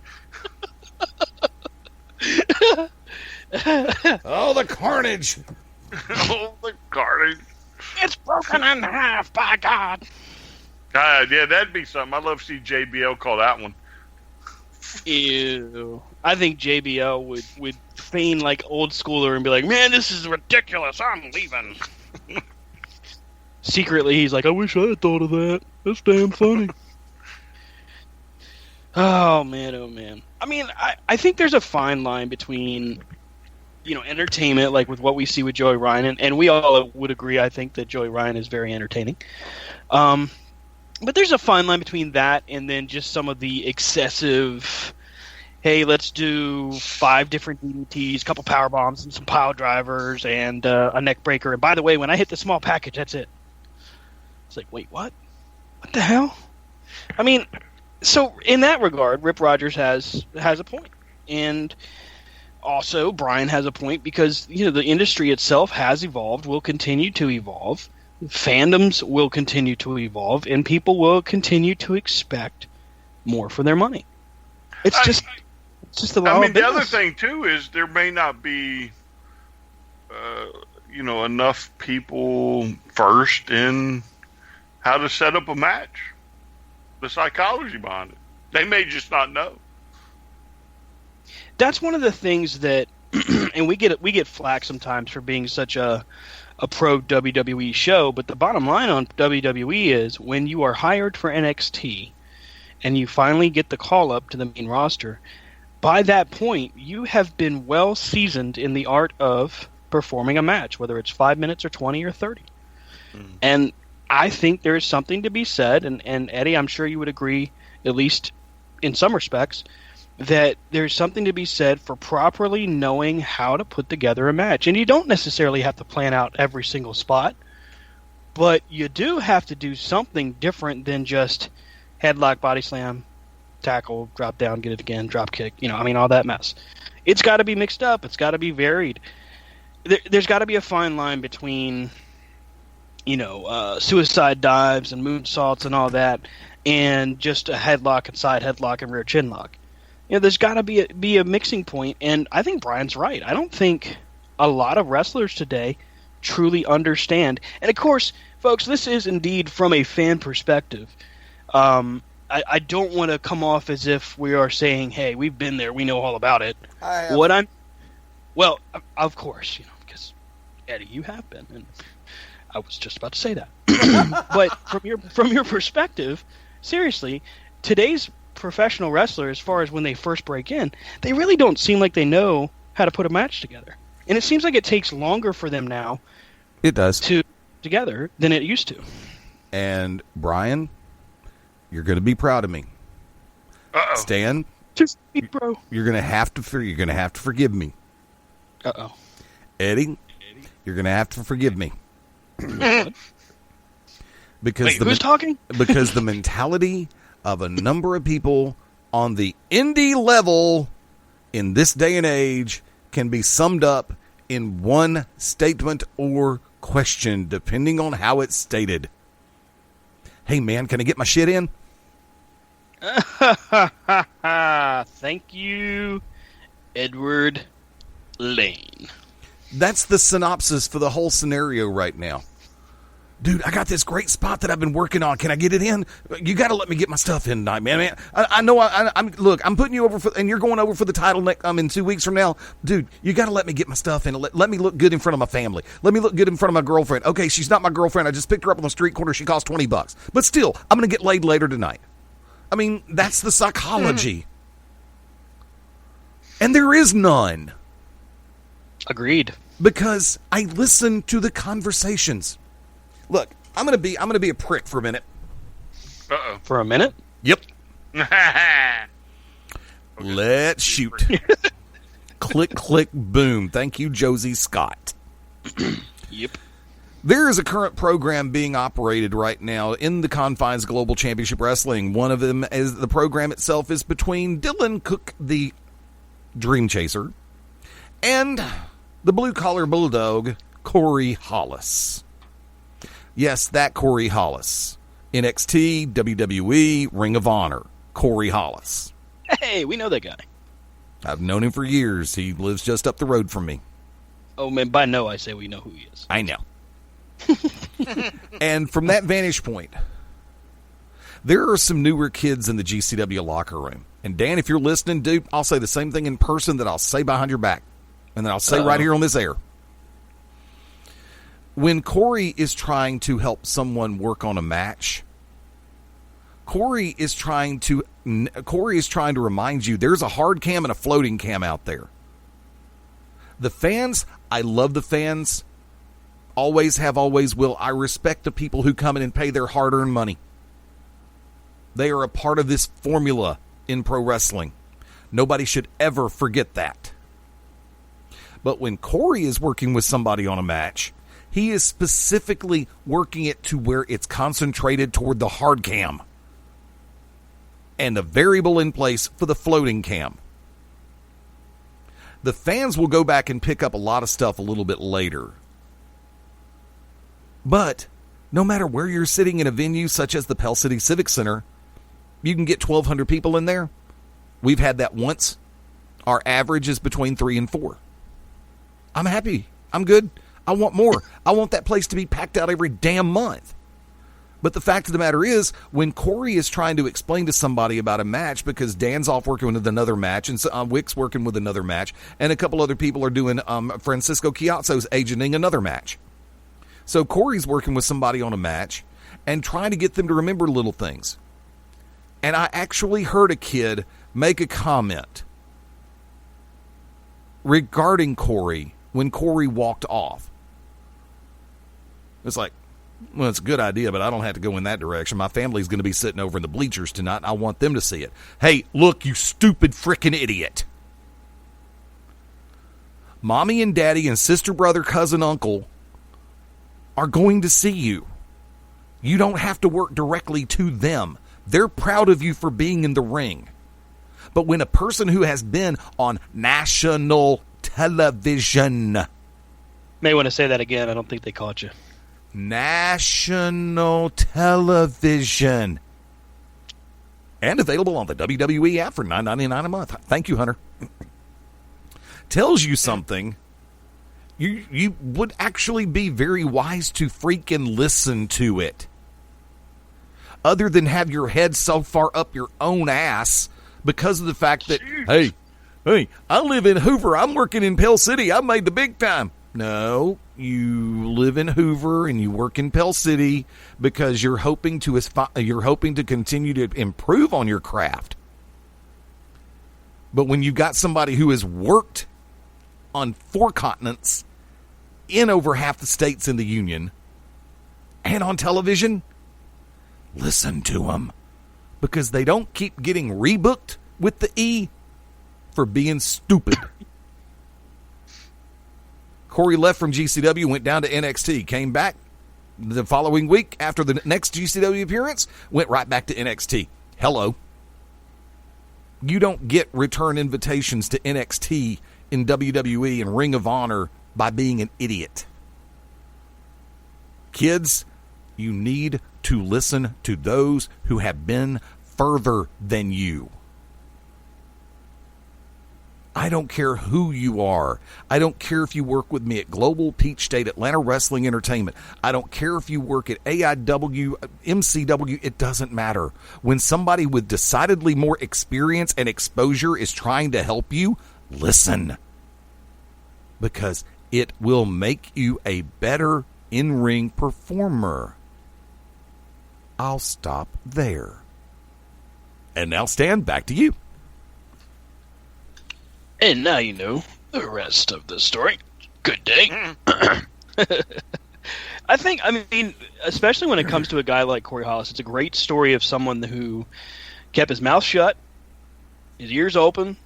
oh, the carnage! Oh, the carnage. It's broken in half, by God. God, yeah, that'd be something. I'd love to see JBL call that one. Ew. I think JBL would feign like old schooler and be like, man, this is ridiculous. I'm leaving. Secretly, he's like, I wish I had thought of that. That's damn funny. Oh, man, oh, man. I mean, I think there's a fine line between, entertainment, like with what we see with Joey Ryan, and we all would agree, I think, that Joey Ryan is very entertaining. But there's a fine line between that and then just some of the excessive, hey, let's do 5 different DDTs, a couple power bombs, and some pile drivers, and a neck breaker. And by the way, when I hit the small package, that's it. It's like, wait, what? What the hell? I mean, so in that regard, Rip Rogers has a point. And also, Brian has a point because, the industry itself has evolved, will continue to evolve. Fandoms will continue to evolve, and people will continue to expect more for their money. It's just the law of business. The other thing too is there may not be, enough people versed in how to set up a match, the psychology behind it. They may just not know. That's one of the things that, and we get flack sometimes for being such a pro WWE show, but the bottom line on WWE is when you are hired for NXT and you finally get the call up to the main roster, by that point you have been well seasoned in the art of performing a match, whether it's 5 minutes or 20 or 30. And I think there is something to be said, and Eddie, I'm sure you would agree, at least in some respects, that there's something to be said for properly knowing how to put together a match. And you don't necessarily have to plan out every single spot, but you do have to do something different than just headlock, body slam, tackle, drop down, get it again, drop kick, all that mess. It's got to be mixed up. It's got to be varied. There's got to be a fine line between, suicide dives and moonsaults and all that, and just a headlock and side headlock and rear chin lock. There's got to be a mixing point, and I think Brian's right. I don't think a lot of wrestlers today truly understand. And of course, folks, this is indeed from a fan perspective. I don't want to come off as if we are saying, "Hey, we've been there, we know all about it." Well, of course, because Eddie, you have been, and I was just about to say that. But from your perspective, seriously, today's professional wrestler, as far as when they first break in, they really don't seem like they know how to put a match together, and it seems like it takes longer for them now. It does together than it used to. And Brian, you're going to be proud of me. Uh-oh. Stan, just be bro. You're going to have to forgive me. Uh-oh. Eddie, you're going to have to forgive me. Wait, who's talking? Because the mentality of a number of people on the indie level in this day and age can be summed up in one statement or question, depending on how it's stated. Hey, man, can I get my shit in? Thank you, Edward Lane. That's the synopsis for the whole scenario right now. Dude, I got this great spot that I've been working on. Can I get it in? You got to let me get my stuff in tonight, man. I know. I'm putting you over for, and you're going over for the title in 2 weeks from now, dude. You got to let me get my stuff in. Let me look good in front of my family. Let me look good in front of my girlfriend. Okay, she's not my girlfriend. I just picked her up on the street corner. She cost $20, but still, I'm going to get laid later tonight. I mean, that's the psychology, and there is none. Agreed. Because I listen to the conversations. Look, I'm gonna be a prick for a minute. Uh-oh. For a minute? Yep. Let's shoot. Click, click, boom. Thank you, Josie Scott. Yep. There is a current program being operated right now in the confines of Global Championship Wrestling. One of them is the program itself is between Dylan Cook, the Dream Chaser, and the blue-collar bulldog, Corey Hollis. Yes, that Corey Hollis. NXT, WWE, Ring of Honor. Corey Hollis. Hey, we know that guy. I've known him for years. He lives just up the road from me. Oh, man, by no, I say we know who he is. I know. And from that vantage point, there are some newer kids in the GCW locker room. And Dan, if you're listening, dude, I'll say the same thing in person that I'll say behind your back. And then I'll say right here on this air. When Corey is trying to help someone work on a match, Corey is trying to remind you there's a hard cam and a floating cam out there. The fans, I love the fans. Always have, always will. I respect the people who come in and pay their hard-earned money. They are a part of this formula in pro wrestling. Nobody should ever forget that. But when Corey is working with somebody on a match, he is specifically working it to where it's concentrated toward the hard cam and the variable in place for the floating cam. The fans will go back and pick up a lot of stuff a little bit later. But no matter where you're sitting in a venue such as the Pell City Civic Center, you can get 1,200 people in there. We've had that once. Our average is between 3 and 4. I'm happy. I'm good. I want more. I want that place to be packed out every damn month. But the fact of the matter is, when Corey is trying to explain to somebody about a match, because Dan's off working with another match, and Wick's working with another match, and a couple other people are doing, Francisco Chiazzo's agenting another match. So Corey's working with somebody on a match and trying to get them to remember little things. And I actually heard a kid make a comment regarding Corey when Corey walked off. It's like, well, it's a good idea, but I don't have to go in that direction. My family's going to be sitting over in the bleachers tonight, and I want them to see it. Hey, look, you stupid frickin' idiot. Mommy and daddy and sister, brother, cousin, uncle are going to see you. You don't have to work directly to them. They're proud of you for being in the ring. But when a person who has been on national television... May want to say that again. I don't think they caught you. National television. And available on the WWE app for $9.99 a month. Thank you, Hunter. Tells you something. You would actually be very wise to freaking listen to it. Other than have your head so far up your own ass because of the fact that, hey, I live in Hoover. I'm working in Pell City. I made the big time. No, you live in Hoover and you work in Pell City because you're hoping to continue to improve on your craft. But when you've got somebody who has worked on 4 continents, in over half the states in the union, and on television, listen to them, because they don't keep getting rebooked with the E for being stupid. Corey left from GCW, went down to NXT, came back the following week after the next GCW appearance, went right back to NXT. Hello. You don't get return invitations to NXT in WWE and Ring of Honor by being an idiot. Kids, you need to listen to those who have been further than you. I don't care who you are. I don't care if you work with me at Global Peach State, Atlanta Wrestling Entertainment. I don't care if you work at AIW, MCW. It doesn't matter. When somebody with decidedly more experience and exposure is trying to help you, listen. Because it will make you a better in-ring performer. I'll stop there. And now, Stan, back to you. And now you know the rest of the story. Good day. I mean, especially when it comes to a guy like Corey Hollis, it's a great story of someone who kept his mouth shut, his ears open,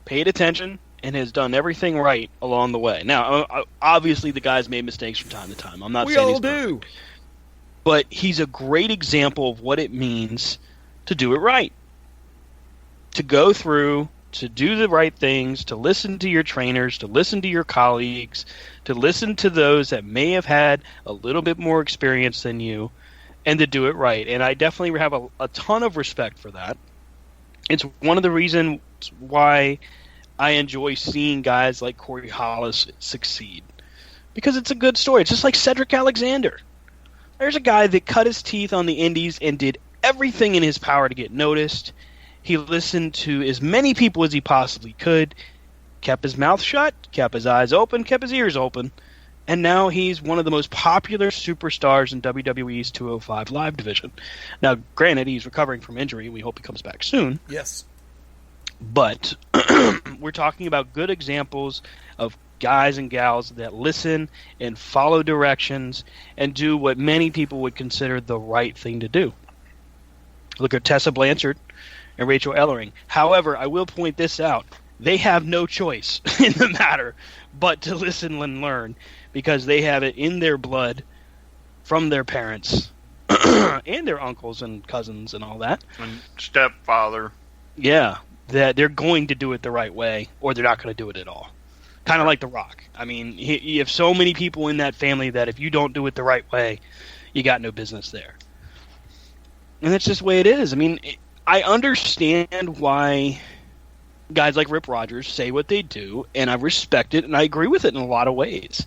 paid attention, and has done everything right along the way. Now, obviously, the guy's made mistakes from time to time. I'm not saying he's perfect. But he's a great example of what it means to do it right. To go through, to do the right things, to listen to your trainers, to listen to your colleagues, to listen to those that may have had a little bit more experience than you, and to do it right. And I definitely have a ton of respect for that. It's one of the reasons why I enjoy seeing guys like Corey Hollis succeed. Because it's a good story. It's just like Cedric Alexander. There's a guy that cut his teeth on the indies and did everything in his power to get noticed, He listened to as many people as he possibly could, kept his mouth shut, kept his eyes open, kept his ears open, and now he's one of the most popular superstars in WWE's 205 Live division. Now, granted, he's recovering from injury. We hope he comes back soon. Yes. But we're talking about good examples of guys and gals that listen and follow directions and do what many people would consider the right thing to do. Look at Tessa Blanchard and Rachel Ellering. However, I will point this out. They have no choice in the matter but to listen and learn, because they have it in their blood from their parents and their uncles and cousins and all that. And stepfather. Yeah, that they're going to do it the right way, or they're not going to do it at all. Kind of like The Rock. I mean, you have so many people in that family that if you don't do it the right way, you got no business there. And that's just the way it is. I mean, I understand why guys like Rip Rogers say what they do, and I respect it, and I agree with it in a lot of ways.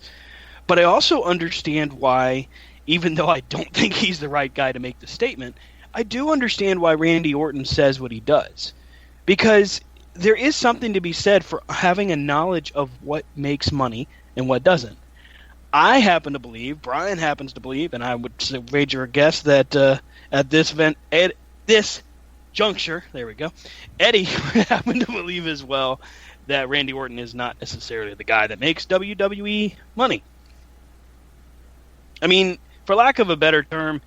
But I also understand why, even though I don't think he's the right guy to make the statement, I do understand why Randy Orton says what he does. Because there is something to be said for having a knowledge of what makes money and what doesn't. I happen to believe, Brian happens to believe, and I would wager a guess that at this event, this juncture, there we go, Eddie would happen to believe as well that Randy Orton is not necessarily the guy that makes WWE money. I mean, for lack of a better term,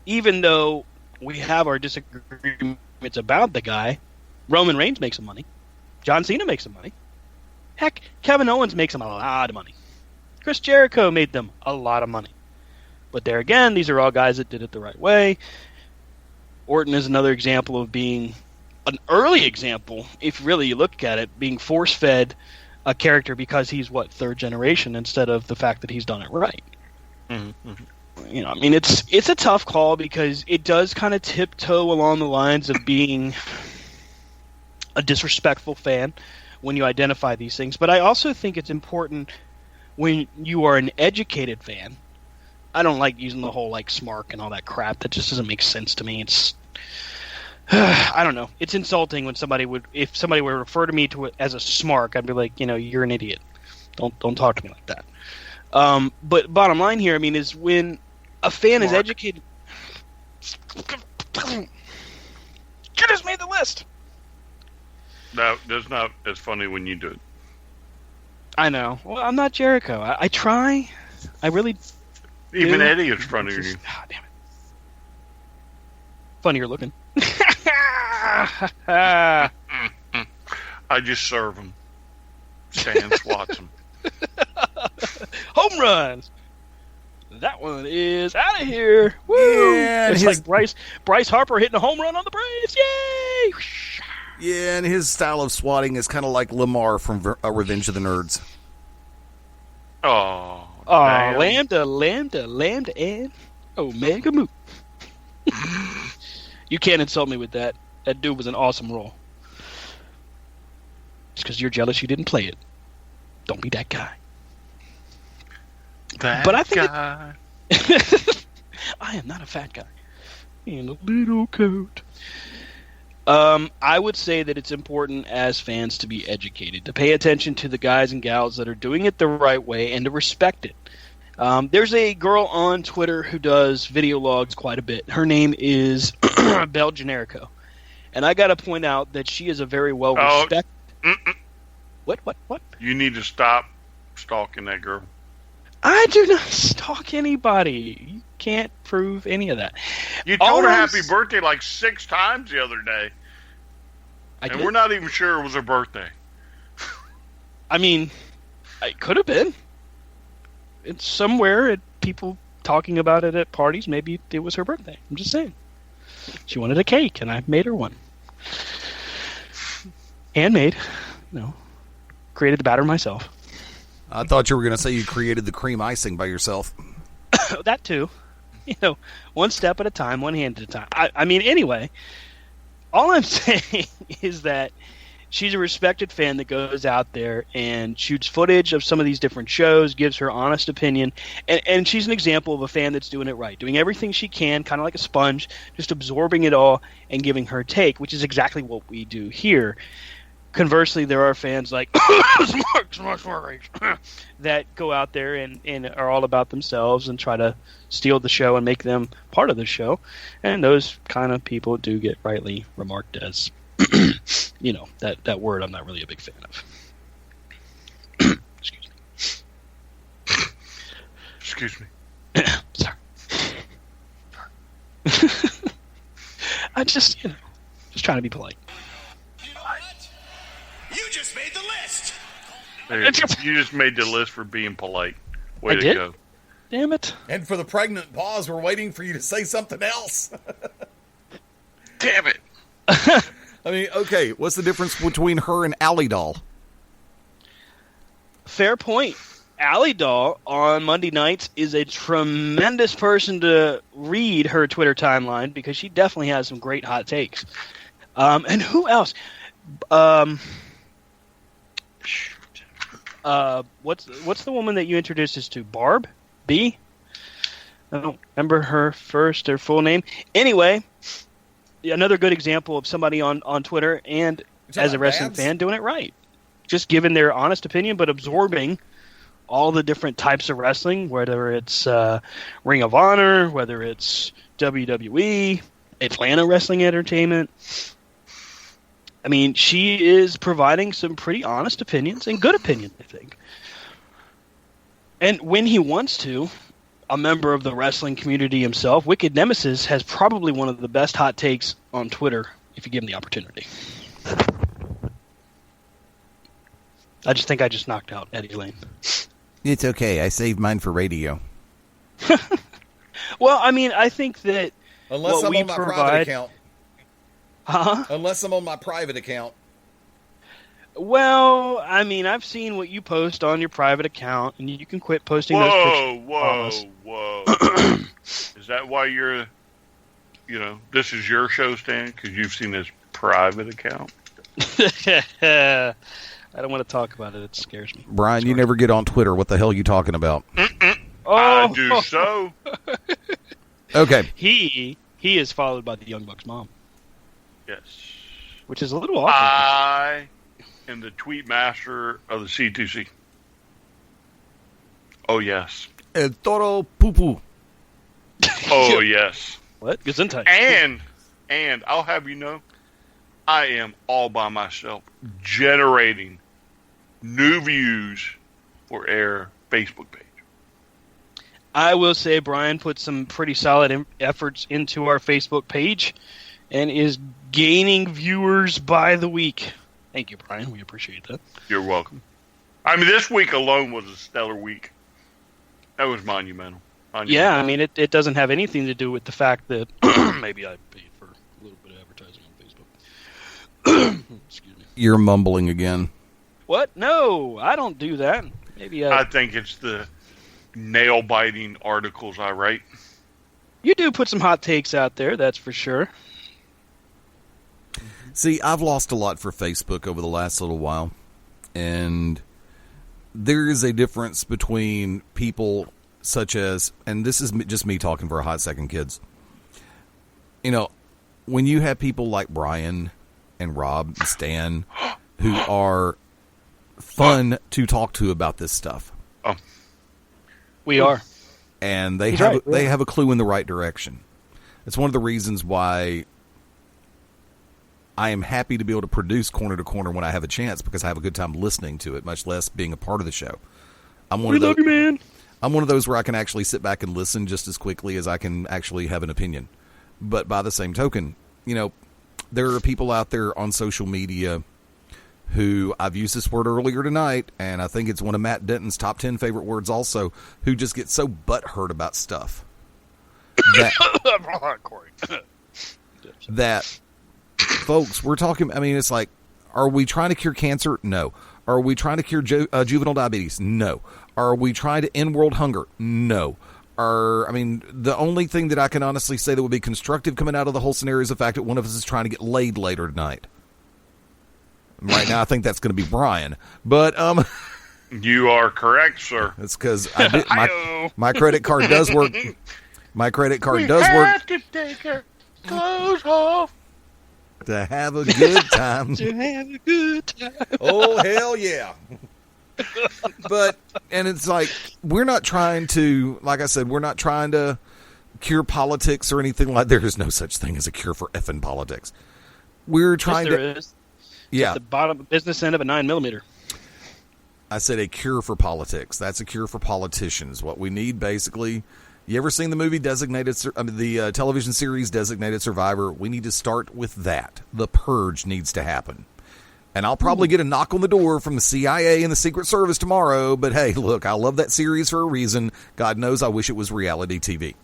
even though we have our disagreements about the guy, Roman Reigns makes some money. John Cena makes some money. Heck, Kevin Owens makes them a lot of money. Chris Jericho made them a lot of money. But there again, these are all guys that did it the right way. Orton is another example of being an early example, if really you look at it, being force-fed a character because he's, third generation, instead of the fact that he's done it right. Mm-hmm. You know, I mean, it's a tough call because it does kind of tiptoe along the lines of being a disrespectful fan when you identify these things. But I also think it's important when you are an educated fan. I don't like using the whole smark and all that crap. That just doesn't make sense to me. It's I don't know. It's insulting when if somebody would refer to me as a smark, I'd be like, you're an idiot. Don't talk to me like that. But bottom line here, I mean, is when a fan is educated. You just made the list. No, that's not as funny when you do it. I know. Well, I'm not Jericho. I try. I really. Even Eddie is funnier than you. Oh, damn it. Funnier looking. I just serve them. Stan swats them. Home runs. That one is out of here. Woo! Yeah, it's like Bryce Harper hitting a home run on the Braves. Yay! Yeah, and his style of swatting is kind of like Lamar from Revenge of the Nerds. Oh, lambda, and Omega Mu. You can't insult me with that. That dude was an awesome role. Just because you're jealous you didn't play it. Don't be that guy. But I think I am not a fat guy in a little coat. I would say that it's important as fans to be educated, to pay attention to the guys and gals that are doing it the right way, and to respect it. There's a girl on Twitter who does video logs quite a bit. Her name is Belle Generico. And I got to point out that she is a very well-respected... What? You need to stop stalking that girl. I do not stalk anybody. You can't prove any of that. You told her happy birthday 6 times the other day. And we're not even sure it was her birthday. I mean, it could have been. It's somewhere, people talking about it at parties. Maybe it was her birthday. I'm just saying. She wanted a cake, and I made her one. Handmade. Created the batter myself. I thought you were going to say you created the cream icing by yourself. That too. One step at a time, one hand at a time. I mean, anyway, all I'm saying is that she's a respected fan that goes out there and shoots footage of some of these different shows, gives her honest opinion, and she's an example of a fan that's doing it right, doing everything she can, kind of like a sponge, just absorbing it all and giving her take, which is exactly what we do here. Conversely, there are fans like that go out there and are all about themselves and try to steal the show and make them part of the show. And those kind of people do get rightly remarked as, that word I'm not really a big fan of. Excuse me. Sorry. I just trying to be polite. You just made the list. You just made the list for being polite. Way to did? go. Damn it. And for the pregnant pause, we're waiting for you to say something else. Damn it. I mean, okay, what's the difference between her and Allie Doll? Fair point. Allie Doll on Monday nights is a tremendous person to read her Twitter timeline because she definitely has some great hot takes. And who else? What's the woman that you introduced us to? Barb? B? I don't remember her full name. Anyway, another good example of somebody on Twitter and as a wrestling fan doing it right. Just giving their honest opinion, but absorbing all the different types of wrestling, whether it's Ring of Honor, whether it's WWE, Atlanta Wrestling Entertainment. I mean, she is providing some pretty honest opinions and good opinions, I think. And when he wants to, a member of the wrestling community himself, Wicked Nemesis, has probably one of the best hot takes on Twitter if you give him the opportunity. I just think I just knocked out Eddie Lane. It's okay. I saved mine for radio. Well, I mean, I think that Unless I'm on my private account. Huh? Unless I'm on my private account. Well, I mean, I've seen what you post on your private account, and you can quit posting those pictures. Whoa. Is that why you're, this is your show, Stan? Because you've seen his private account? I don't want to talk about it. It scares me. Brian, you never get on Twitter. What the hell are you talking about? I do so. Okay. He is followed by the Young Bucks mom. Yes. Which is a little awkward. I am the tweet master of the C2C. Oh, yes. El Toro Poo-Poo. Oh, yes. What? Gesundheit. And I'll have you know, I am all by myself generating new views for Air Facebook page. I will say Brian put some pretty solid efforts into our Facebook page and is gaining viewers by the week. Thank you, Brian. We appreciate that. You're welcome. I mean, this week alone was a stellar week. That was monumental. Yeah, I mean, it doesn't have anything to do with the fact that maybe I paid for a little bit of advertising on Facebook. Excuse me. You're mumbling again. What? No, I don't do that. Maybe I think it's the nail-biting articles I write. You do put some hot takes out there, that's for sure. See, I've lost a lot for Facebook over the last little while, and there is a difference between people such as, and this is just me talking for a hot second, kids. When you have people like Brian and Rob and Stan who are fun to talk to about this stuff. Oh. We are. And they have a clue in the right direction. It's one of the reasons why I am happy to be able to produce Corner to Corner when I have a chance, because I have a good time listening to it, much less being a part of the show. We love you, man. I'm one of those where I can actually sit back and listen just as quickly as I can actually have an opinion. But by the same token, there are people out there on social media who, I've used this word earlier tonight, and I think it's one of Matt Denton's top 10 favorite words also, who just get so butthurt about stuff. That folks, we're talking, it's like, are we trying to cure cancer? No. Are we trying to cure juvenile diabetes? No. Are we trying to end world hunger? No. The only thing that I can honestly say that would be constructive coming out of the whole scenario is the fact that one of us is trying to get laid later tonight. Right now, I think that's going to be Brian. But You are correct, sir. it's because my credit card does work. My credit card does work to take our clothes off. to have a good time. To have a good time. Oh, hell yeah. And it's like, we're not trying to, like I said, we're not trying to cure politics or anything like. There is no such thing as a cure for effing politics. We're trying Yes, to. there is. Yeah. The bottom business end of a 9mm. I said a cure for politics. That's a cure for politicians. What we need, basically. You ever seen the movie the television series Designated Survivor? We need to start with that. The purge needs to happen. And I'll probably get a knock on the door from the CIA and the Secret Service tomorrow. But hey, look, I love that series for a reason. God knows I wish it was reality TV.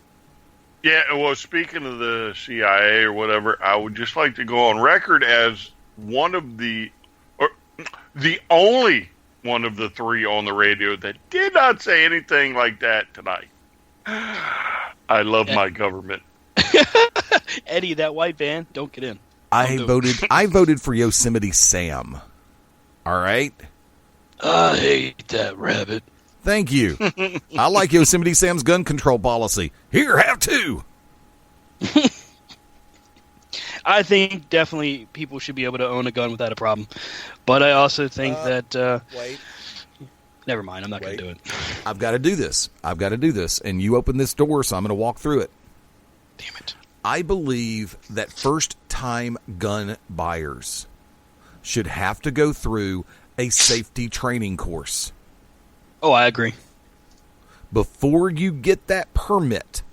Yeah, well, speaking of the CIA or whatever, I would just like to go on record as one of the only one of the three on the radio that did not say anything like that tonight. I love my government. Eddie, that white van, don't get in. I voted for Yosemite Sam. All right? I hate that rabbit. Thank you. I like Yosemite Sam's gun control policy. Here, have two. I think definitely people should be able to own a gun without a problem. But I also think that... Wait. Never mind, I'm not going to do it. I've got to do this. And you open this door, so I'm going to walk through it. Damn it. I believe that first-time gun buyers should have to go through a safety training course. Oh, I agree. Before you get that permit,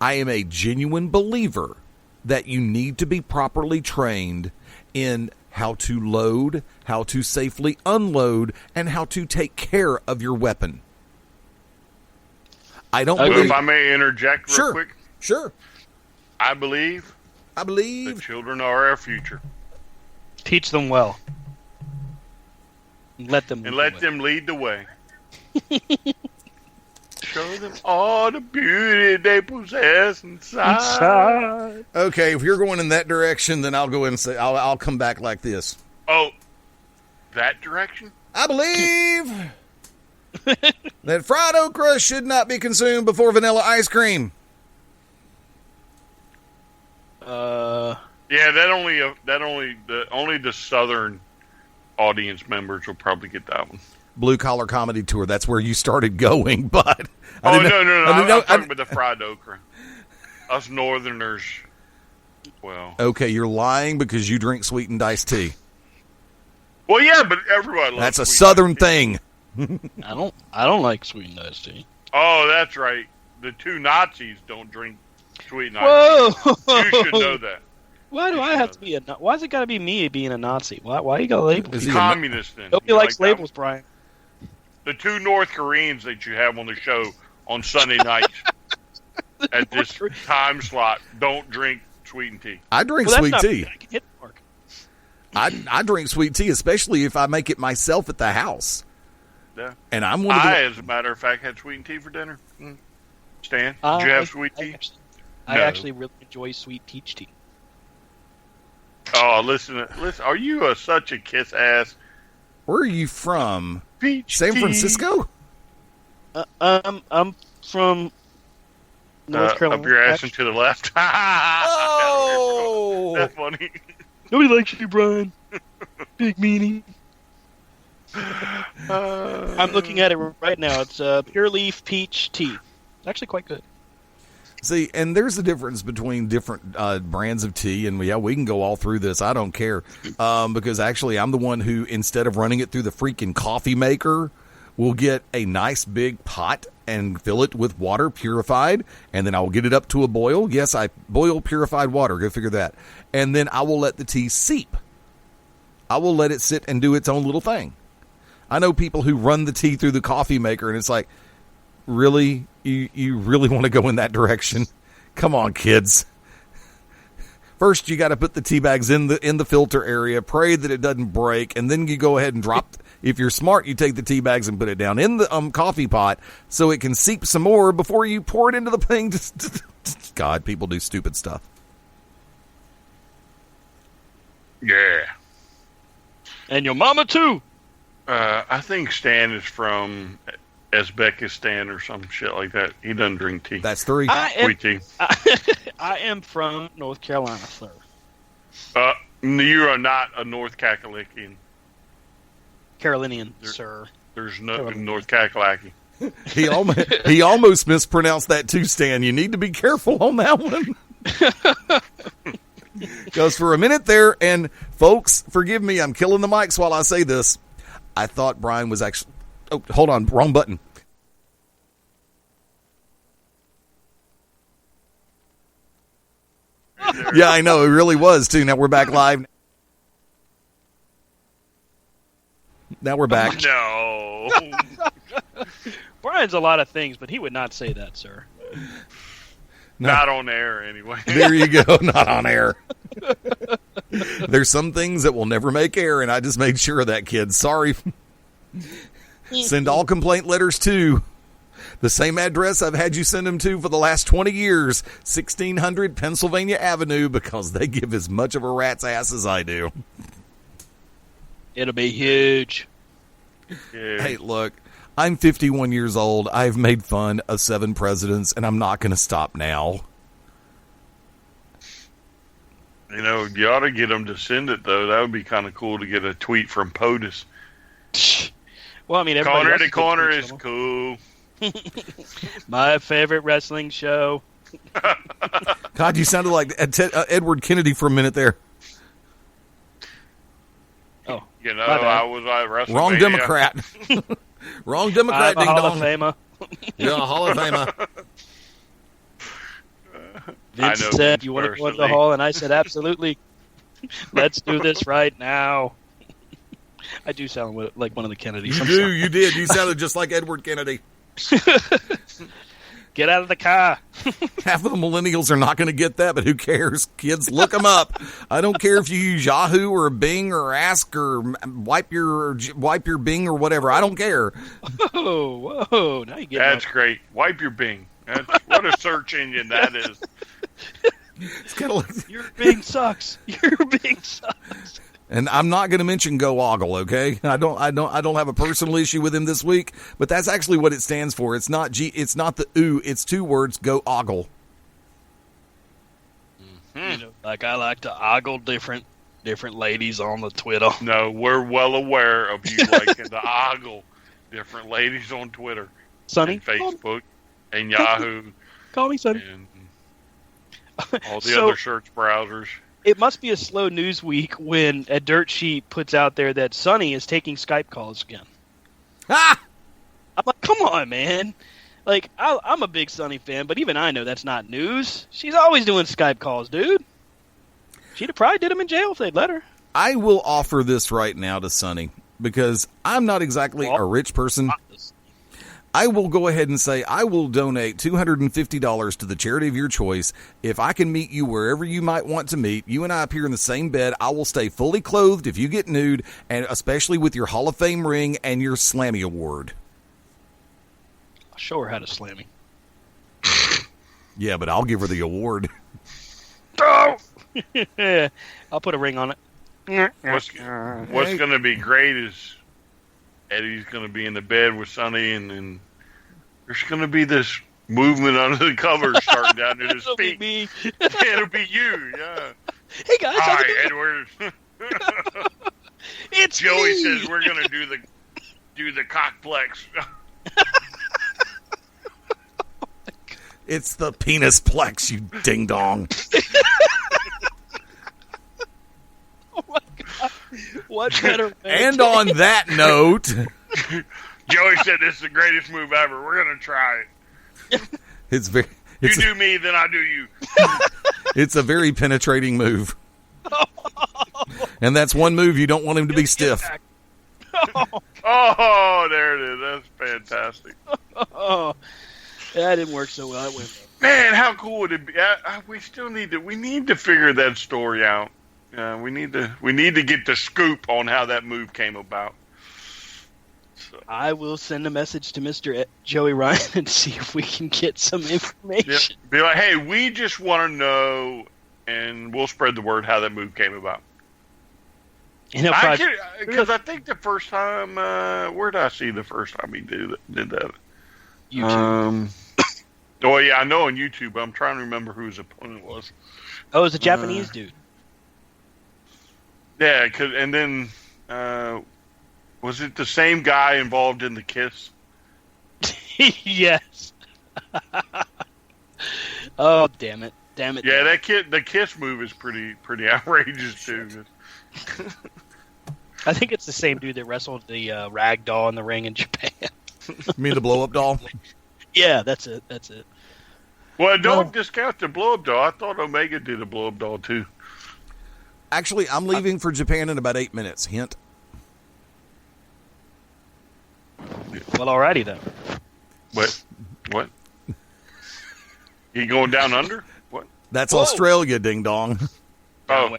I am a genuine believer that you need to be properly trained in how to load, how to safely unload, and how to take care of your weapon. I don't So believe... if I may interject real Sure. quick, Sure. I believe the children are our future. Teach them well. Let them Lead the way. Show them all the beauty they possess inside. Okay, if you're going in that direction, then I'll go in and say, I'll come back like this. Oh, that direction? I believe that fried okra should not be consumed before vanilla ice cream. Yeah, only the southern audience members will probably get that one. Blue Collar Comedy Tour, that's where you started going, but... No. I'm talking about the fried okra. Us northerners, well... Okay, you're lying because you drink sweetened iced tea. Well, yeah, but everybody loves That's a sweet southern iced tea. thing. I don't like sweetened iced tea. Oh, that's right. The two Nazis don't drink sweetened iced tea. Whoa! You should know that. Why do I have to be why is it got to be me being a Nazi? Why you got to label Is me? he a- Communist then. Nobody You likes like that labels, Brian. The two North Koreans that you have on the show on Sunday nights at this time slot don't drink sweetened tea. I drink Well, sweet that's tea. not, I can hit the mark. I drink sweet tea, especially if I make it myself at the house. Yeah. And I'm one of I, the... as a matter of fact, had sweetened tea for dinner. Stan, did you have sweet tea? I No. actually really enjoy sweet peach tea. Oh, listen. Are you such a kiss ass? Where are you from? Peach San tea. Francisco? I'm from North Carolina. Up your ass and to the left. Oh! That's funny. Nobody likes you, Brian. Big meanie. I'm looking at it right now. It's pure leaf peach tea. It's actually quite good. See, and there's a difference between different brands of tea, and yeah, we can go all through this. I don't care, because actually I'm the one who, instead of running it through the freaking coffee maker, will get a nice big pot and fill it with water purified, and then I will get it up to a boil. Yes, I boil purified water. Go figure that. And then I will let the tea seep. I will let it sit and do its own little thing. I know people who run the tea through the coffee maker, and it's like, really? You really want to go in that direction? Come on, kids. First, you got to put the tea bags in the filter area, pray that it doesn't break, and then you go ahead and drop. If you're smart, you take the tea bags and put it down in the coffee pot so it can seep some more before you pour it into the thing. God, people do stupid stuff. Yeah. And your mama, too. I think Stan is from Uzbekistan or some shit like that. He doesn't drink tea. That's 3. Sweet tea. I am from North Carolina, sir. You are not a North Kakalaki. Carolinian, sir. There's no North Kakalaki. He almost mispronounced that too, Stan. You need to be careful on that one. Because for a minute there, and folks, forgive me, I'm killing the mics while I say this. I thought Brian was actually... Oh, hold on, wrong button. Yeah, I know, it really was too. Now we're back live. Now we're back. No. Brian's a lot of things, but he would not say that, sir. Not on air, anyway. There you go. Not on air. There's some things that will never make air, and I just made sure of that, kids. Sorry. Send all complaint letters to the same address I've had you send them to for the last 20 years, 1600 Pennsylvania Avenue, because they give as much of a rat's ass as I do. It'll be huge. Yeah. Hey, look, I'm 51 years old. I've made fun of 7 presidents, and I'm not going to stop now. You know, you ought to get them to send it, though. That would be kind of cool to get a tweet from POTUS. Well, I mean, Corner to Corner is cool. My favorite wrestling show. God, you sounded like Edward Kennedy for a minute there. Oh, You know, my bad. I was at WrestleMania. Wrong Democrat. Wrong Democrat, I'm a ding Hall of dong. Famer. You're a Hall of Famer. Vince know said, Vince "You want to go to the personally. hall?" And I said, "Absolutely. Let's do this right now." I do sound like one of the Kennedys. I'm sorry. You did. You sounded just like Edward Kennedy. Get out of the car. Half of the millennials are not going to get that, but who cares? Kids, look them up. I don't care if you use Yahoo or Bing or Ask or wipe your Bing or whatever. I don't care. Whoa! Now you get. That's great. Wipe your Bing. What a search engine that is. It's kind of like, Your Bing sucks. Your Bing sucks. and I'm not going to mention Go Ogle, okay? I don't have a personal issue with him this week, but that's actually what it stands for. It's not It's not the ooh. It's 2 words. Go Ogle. You know, like I like to ogle different ladies on the Twitter. No, we're well aware of you liking to ogle different ladies on Twitter Sonny, and Facebook and Yahoo call me Sonny. and all the So- other search browsers. It must be a slow news week when a dirt sheet puts out there that Sonny is taking Skype calls again. Ah! I'm like, come on, man. Like, I'm a big Sonny fan, but even I know that's not news. She's always doing Skype calls, dude. She'd have probably did them in jail if they'd let her. I will offer this right now to Sonny because I'm not exactly a rich person. I will go ahead and say I will donate $250 to the charity of your choice if I can meet you wherever you might want to meet. You and I appear in the same bed. I will stay fully clothed if you get nude, and especially with your Hall of Fame ring and your Slammy Award. I'll show her how to slam me. Yeah, but I'll give her the award. Oh! I'll put a ring on it. What's going to be great is Eddie's going to be in the bed with Sonny, and there's going to be this movement under the covers starting down at his It'll be feet. me. It'll be you, yeah. Hey guys, how's it Hi, going? Edward. It's Joey me. says we're going to do the cockplex. It's the penis plex, you ding dong. Oh my god! What better? And on that note, Joey said this is the greatest move ever. We're going to try it. it's very You it's, do me, then I do you. it's a very penetrating move. And that's one move you don't want him to be stiff. Oh, there it is. That's fantastic. Oh, that didn't work so well. It went. Man, how cool would it be? We still need to figure that story out. We need to get the scoop on how that move came about. So, I will send a message to Mr. Joey Ryan and see if we can get some information. be like, hey, we just want to know, and we'll spread the word how that move came about. And he'll probably, Because I think the first time, where did I see the first time he did that? YouTube. Oh yeah, I know on YouTube. But I'm trying to remember who his opponent was. Oh, it was a Japanese dude. Yeah, and then was it the same guy involved in the kiss? Yes. Oh, damn it. Damn it. Yeah, the kiss move is pretty outrageous too. I think it's the same dude that wrestled the rag doll in the ring in Japan. You mean the blow up doll? Yeah, that's it. Well, don't discount the blow up doll. I thought Omega did a blow up doll too. Actually, I'm leaving for Japan in about 8 minutes. Hint. Well, alrighty then. What? You going down under? What? That's Whoa. Australia, ding dong. Oh,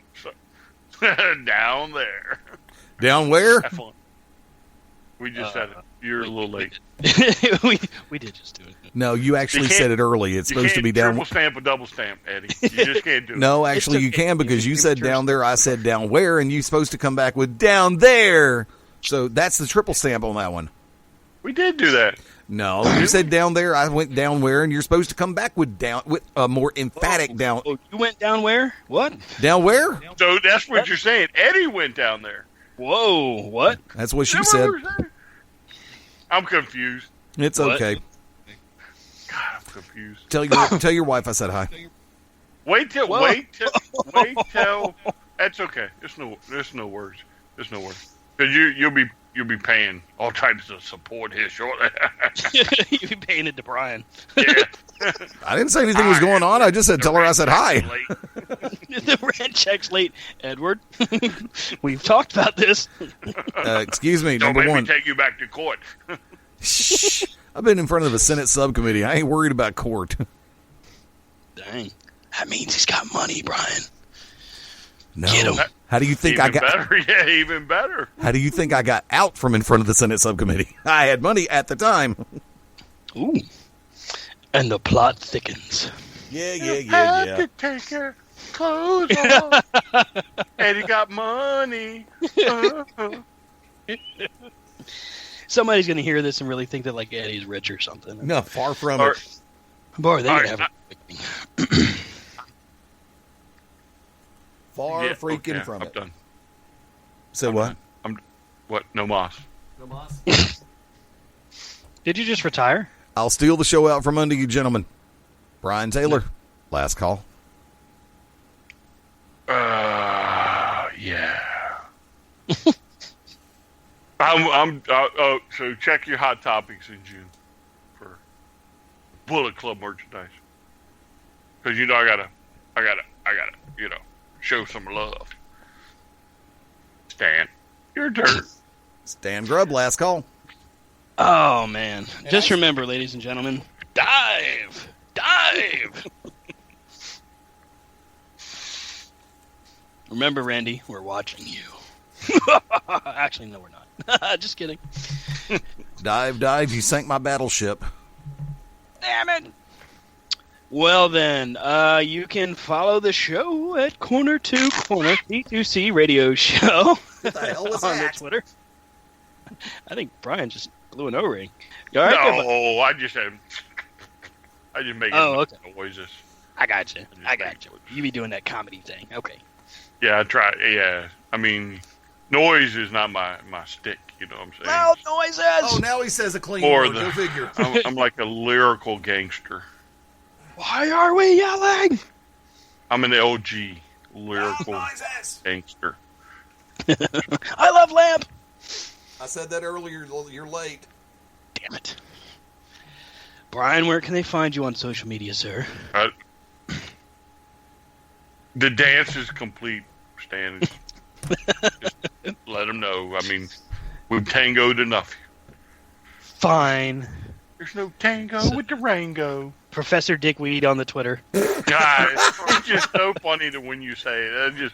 down there. Down where? Have fun. We just said it. You're a little late. we did just do it. No, you actually said it early. It's supposed to be down. Triple stamp a double stamp, Eddie. You just can't do it. No, actually, you can because you said down there. I said down where, and you're supposed to come back with down there. So that's the triple stamp on that one. We did do that. No, you said down there. I went down where, and you're supposed to come back with down with a more emphatic down. Oh, you went down where? What? Down where? So that's what you're saying. Eddie went down there. Whoa, what? That's what she Is that said. what we're saying? I'm confused. It's What? okay. God, I'm confused. Tell your wife I said hi. Wait till. Whoa. Wait till. That's okay. There's no words. Because you'll be paying all types of support here shortly. You painted to Brian. Yeah. I didn't say anything was going on. I just said tell her I said hi. The rent check's late, Edward. We've talked about this. Excuse me, Don't number make one. me take you back to court. Shh. I've been in front of a Senate subcommittee. I ain't worried about court. Dang. That means he's got money, Brian. No. Get him. How do you think Even I got? better. Yeah, even better. How do you think I got out from in front of the Senate subcommittee? I had money at the time. Ooh. And the plot thickens. Yeah. Had to take your clothes off. And you got money. Somebody's going to hear this and really think that, like, Eddie's rich or something. No, far from Or- it. Boy, they All would right, have a Far Yeah, freaking okay, from I'm it. done. So what? What? No moss. Did you just retire? I'll steal the show out from under you, gentlemen. Brian Taylor, last call. Yeah. So check your hot topics in June for Bullet Club merchandise. Because I gotta, show some love. Stan, your turn. Stan Grubb, last call. Oh, man. Just remember, ladies and gentlemen, dive! Dive! Remember, Randy, we're watching you. Actually, no, we're not. Just kidding. Dive, you sank my battleship. Damn it! Well, then, you can follow the show at Corner to Corner, D2C Radio Show. What the hell was on that? the Twitter. I think Brian just blew an O-ring. You all right there, bud? No, I just make okay. noises. I got you. You be doing that comedy thing. Okay. Yeah, I try. Yeah, I mean, noise is not my stick. You know what I'm saying? Loud noises! Oh, now he says a clean Or word. the- Go figure. I'm like a lyrical gangster. Why are we yelling? I'm an LG lyrical gangster. I love Lamp! I said that earlier. You're late. Damn it. Brian, where can they find you on social media, sir? The dance is complete, Stan. Just let them know. I mean, we've tangoed enough. Fine. There's no tango with the Rango. Professor Dickweed on the Twitter. God, it's just so funny that when you say it.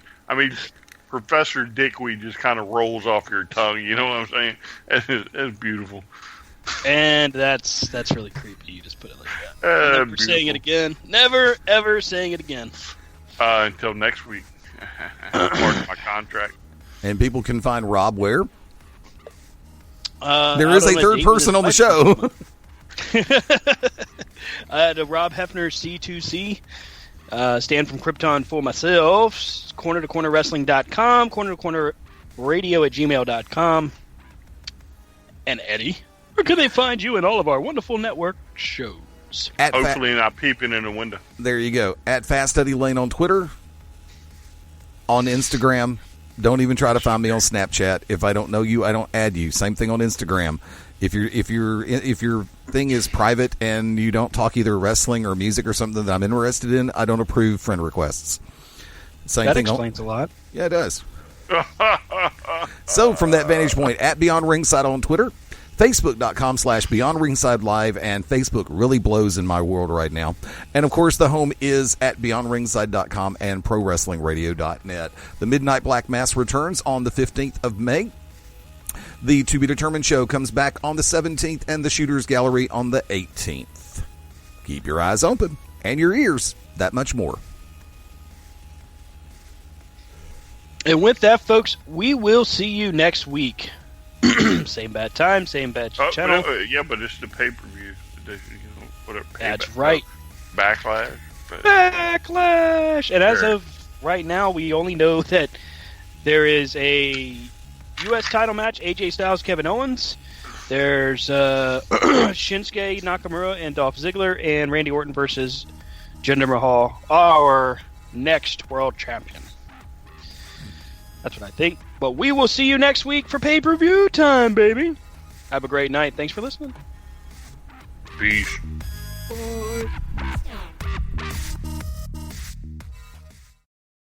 Professor Dickweed just kind of rolls off your tongue. You know what I'm saying? It's beautiful. And that's really creepy. You just put it like that. Never saying it again. Never, ever saying it again. Until next week. Part of my contract. And people can find Rob where? There Out is a on third date person on with the his show. The Rob Hefner C2C. Stand from Krypton for myself. Corner to Corner Wrestling.com. Corner to Corner Radio at gmail.com. And Eddie, where can they find you and all of our wonderful network shows? Hopefully not peeping in the window. There you go. At Fast Eddie Lane on Twitter. On Instagram. Don't even try to find me on Snapchat. If I don't know you, I don't add you. Same thing on Instagram. If your thing is private and you don't talk either wrestling or music or something that I'm interested in, I don't approve friend requests. Same That thing. explains a lot. Yeah, it does. So from that vantage point, at Beyond Ringside on Twitter, Facebook.com/Beyond Ringside Live, and Facebook really blows in my world right now. And of course, the home is at BeyondRingside.com and ProWrestlingRadio.net. The Midnight Black Mass returns on the 15th of May. The To Be Determined show comes back on the 17th, and the Shooters Gallery on the 18th. Keep your eyes open and your ears that much more. And with that, folks, we will see you next week. Same bad time, same bad channel. Yeah, but it's the pay-per-view. Whatever. That's right. Backlash. Backlash! And as of right now, we only know that there is a U.S. title match, AJ Styles, Kevin Owens. There's Shinsuke Nakamura and Dolph Ziggler, and Randy Orton versus Jinder Mahal, our next world champion. That's what I think. But we will see you next week for pay-per-view time, baby. Have a great night. Thanks for listening. Peace. Bye.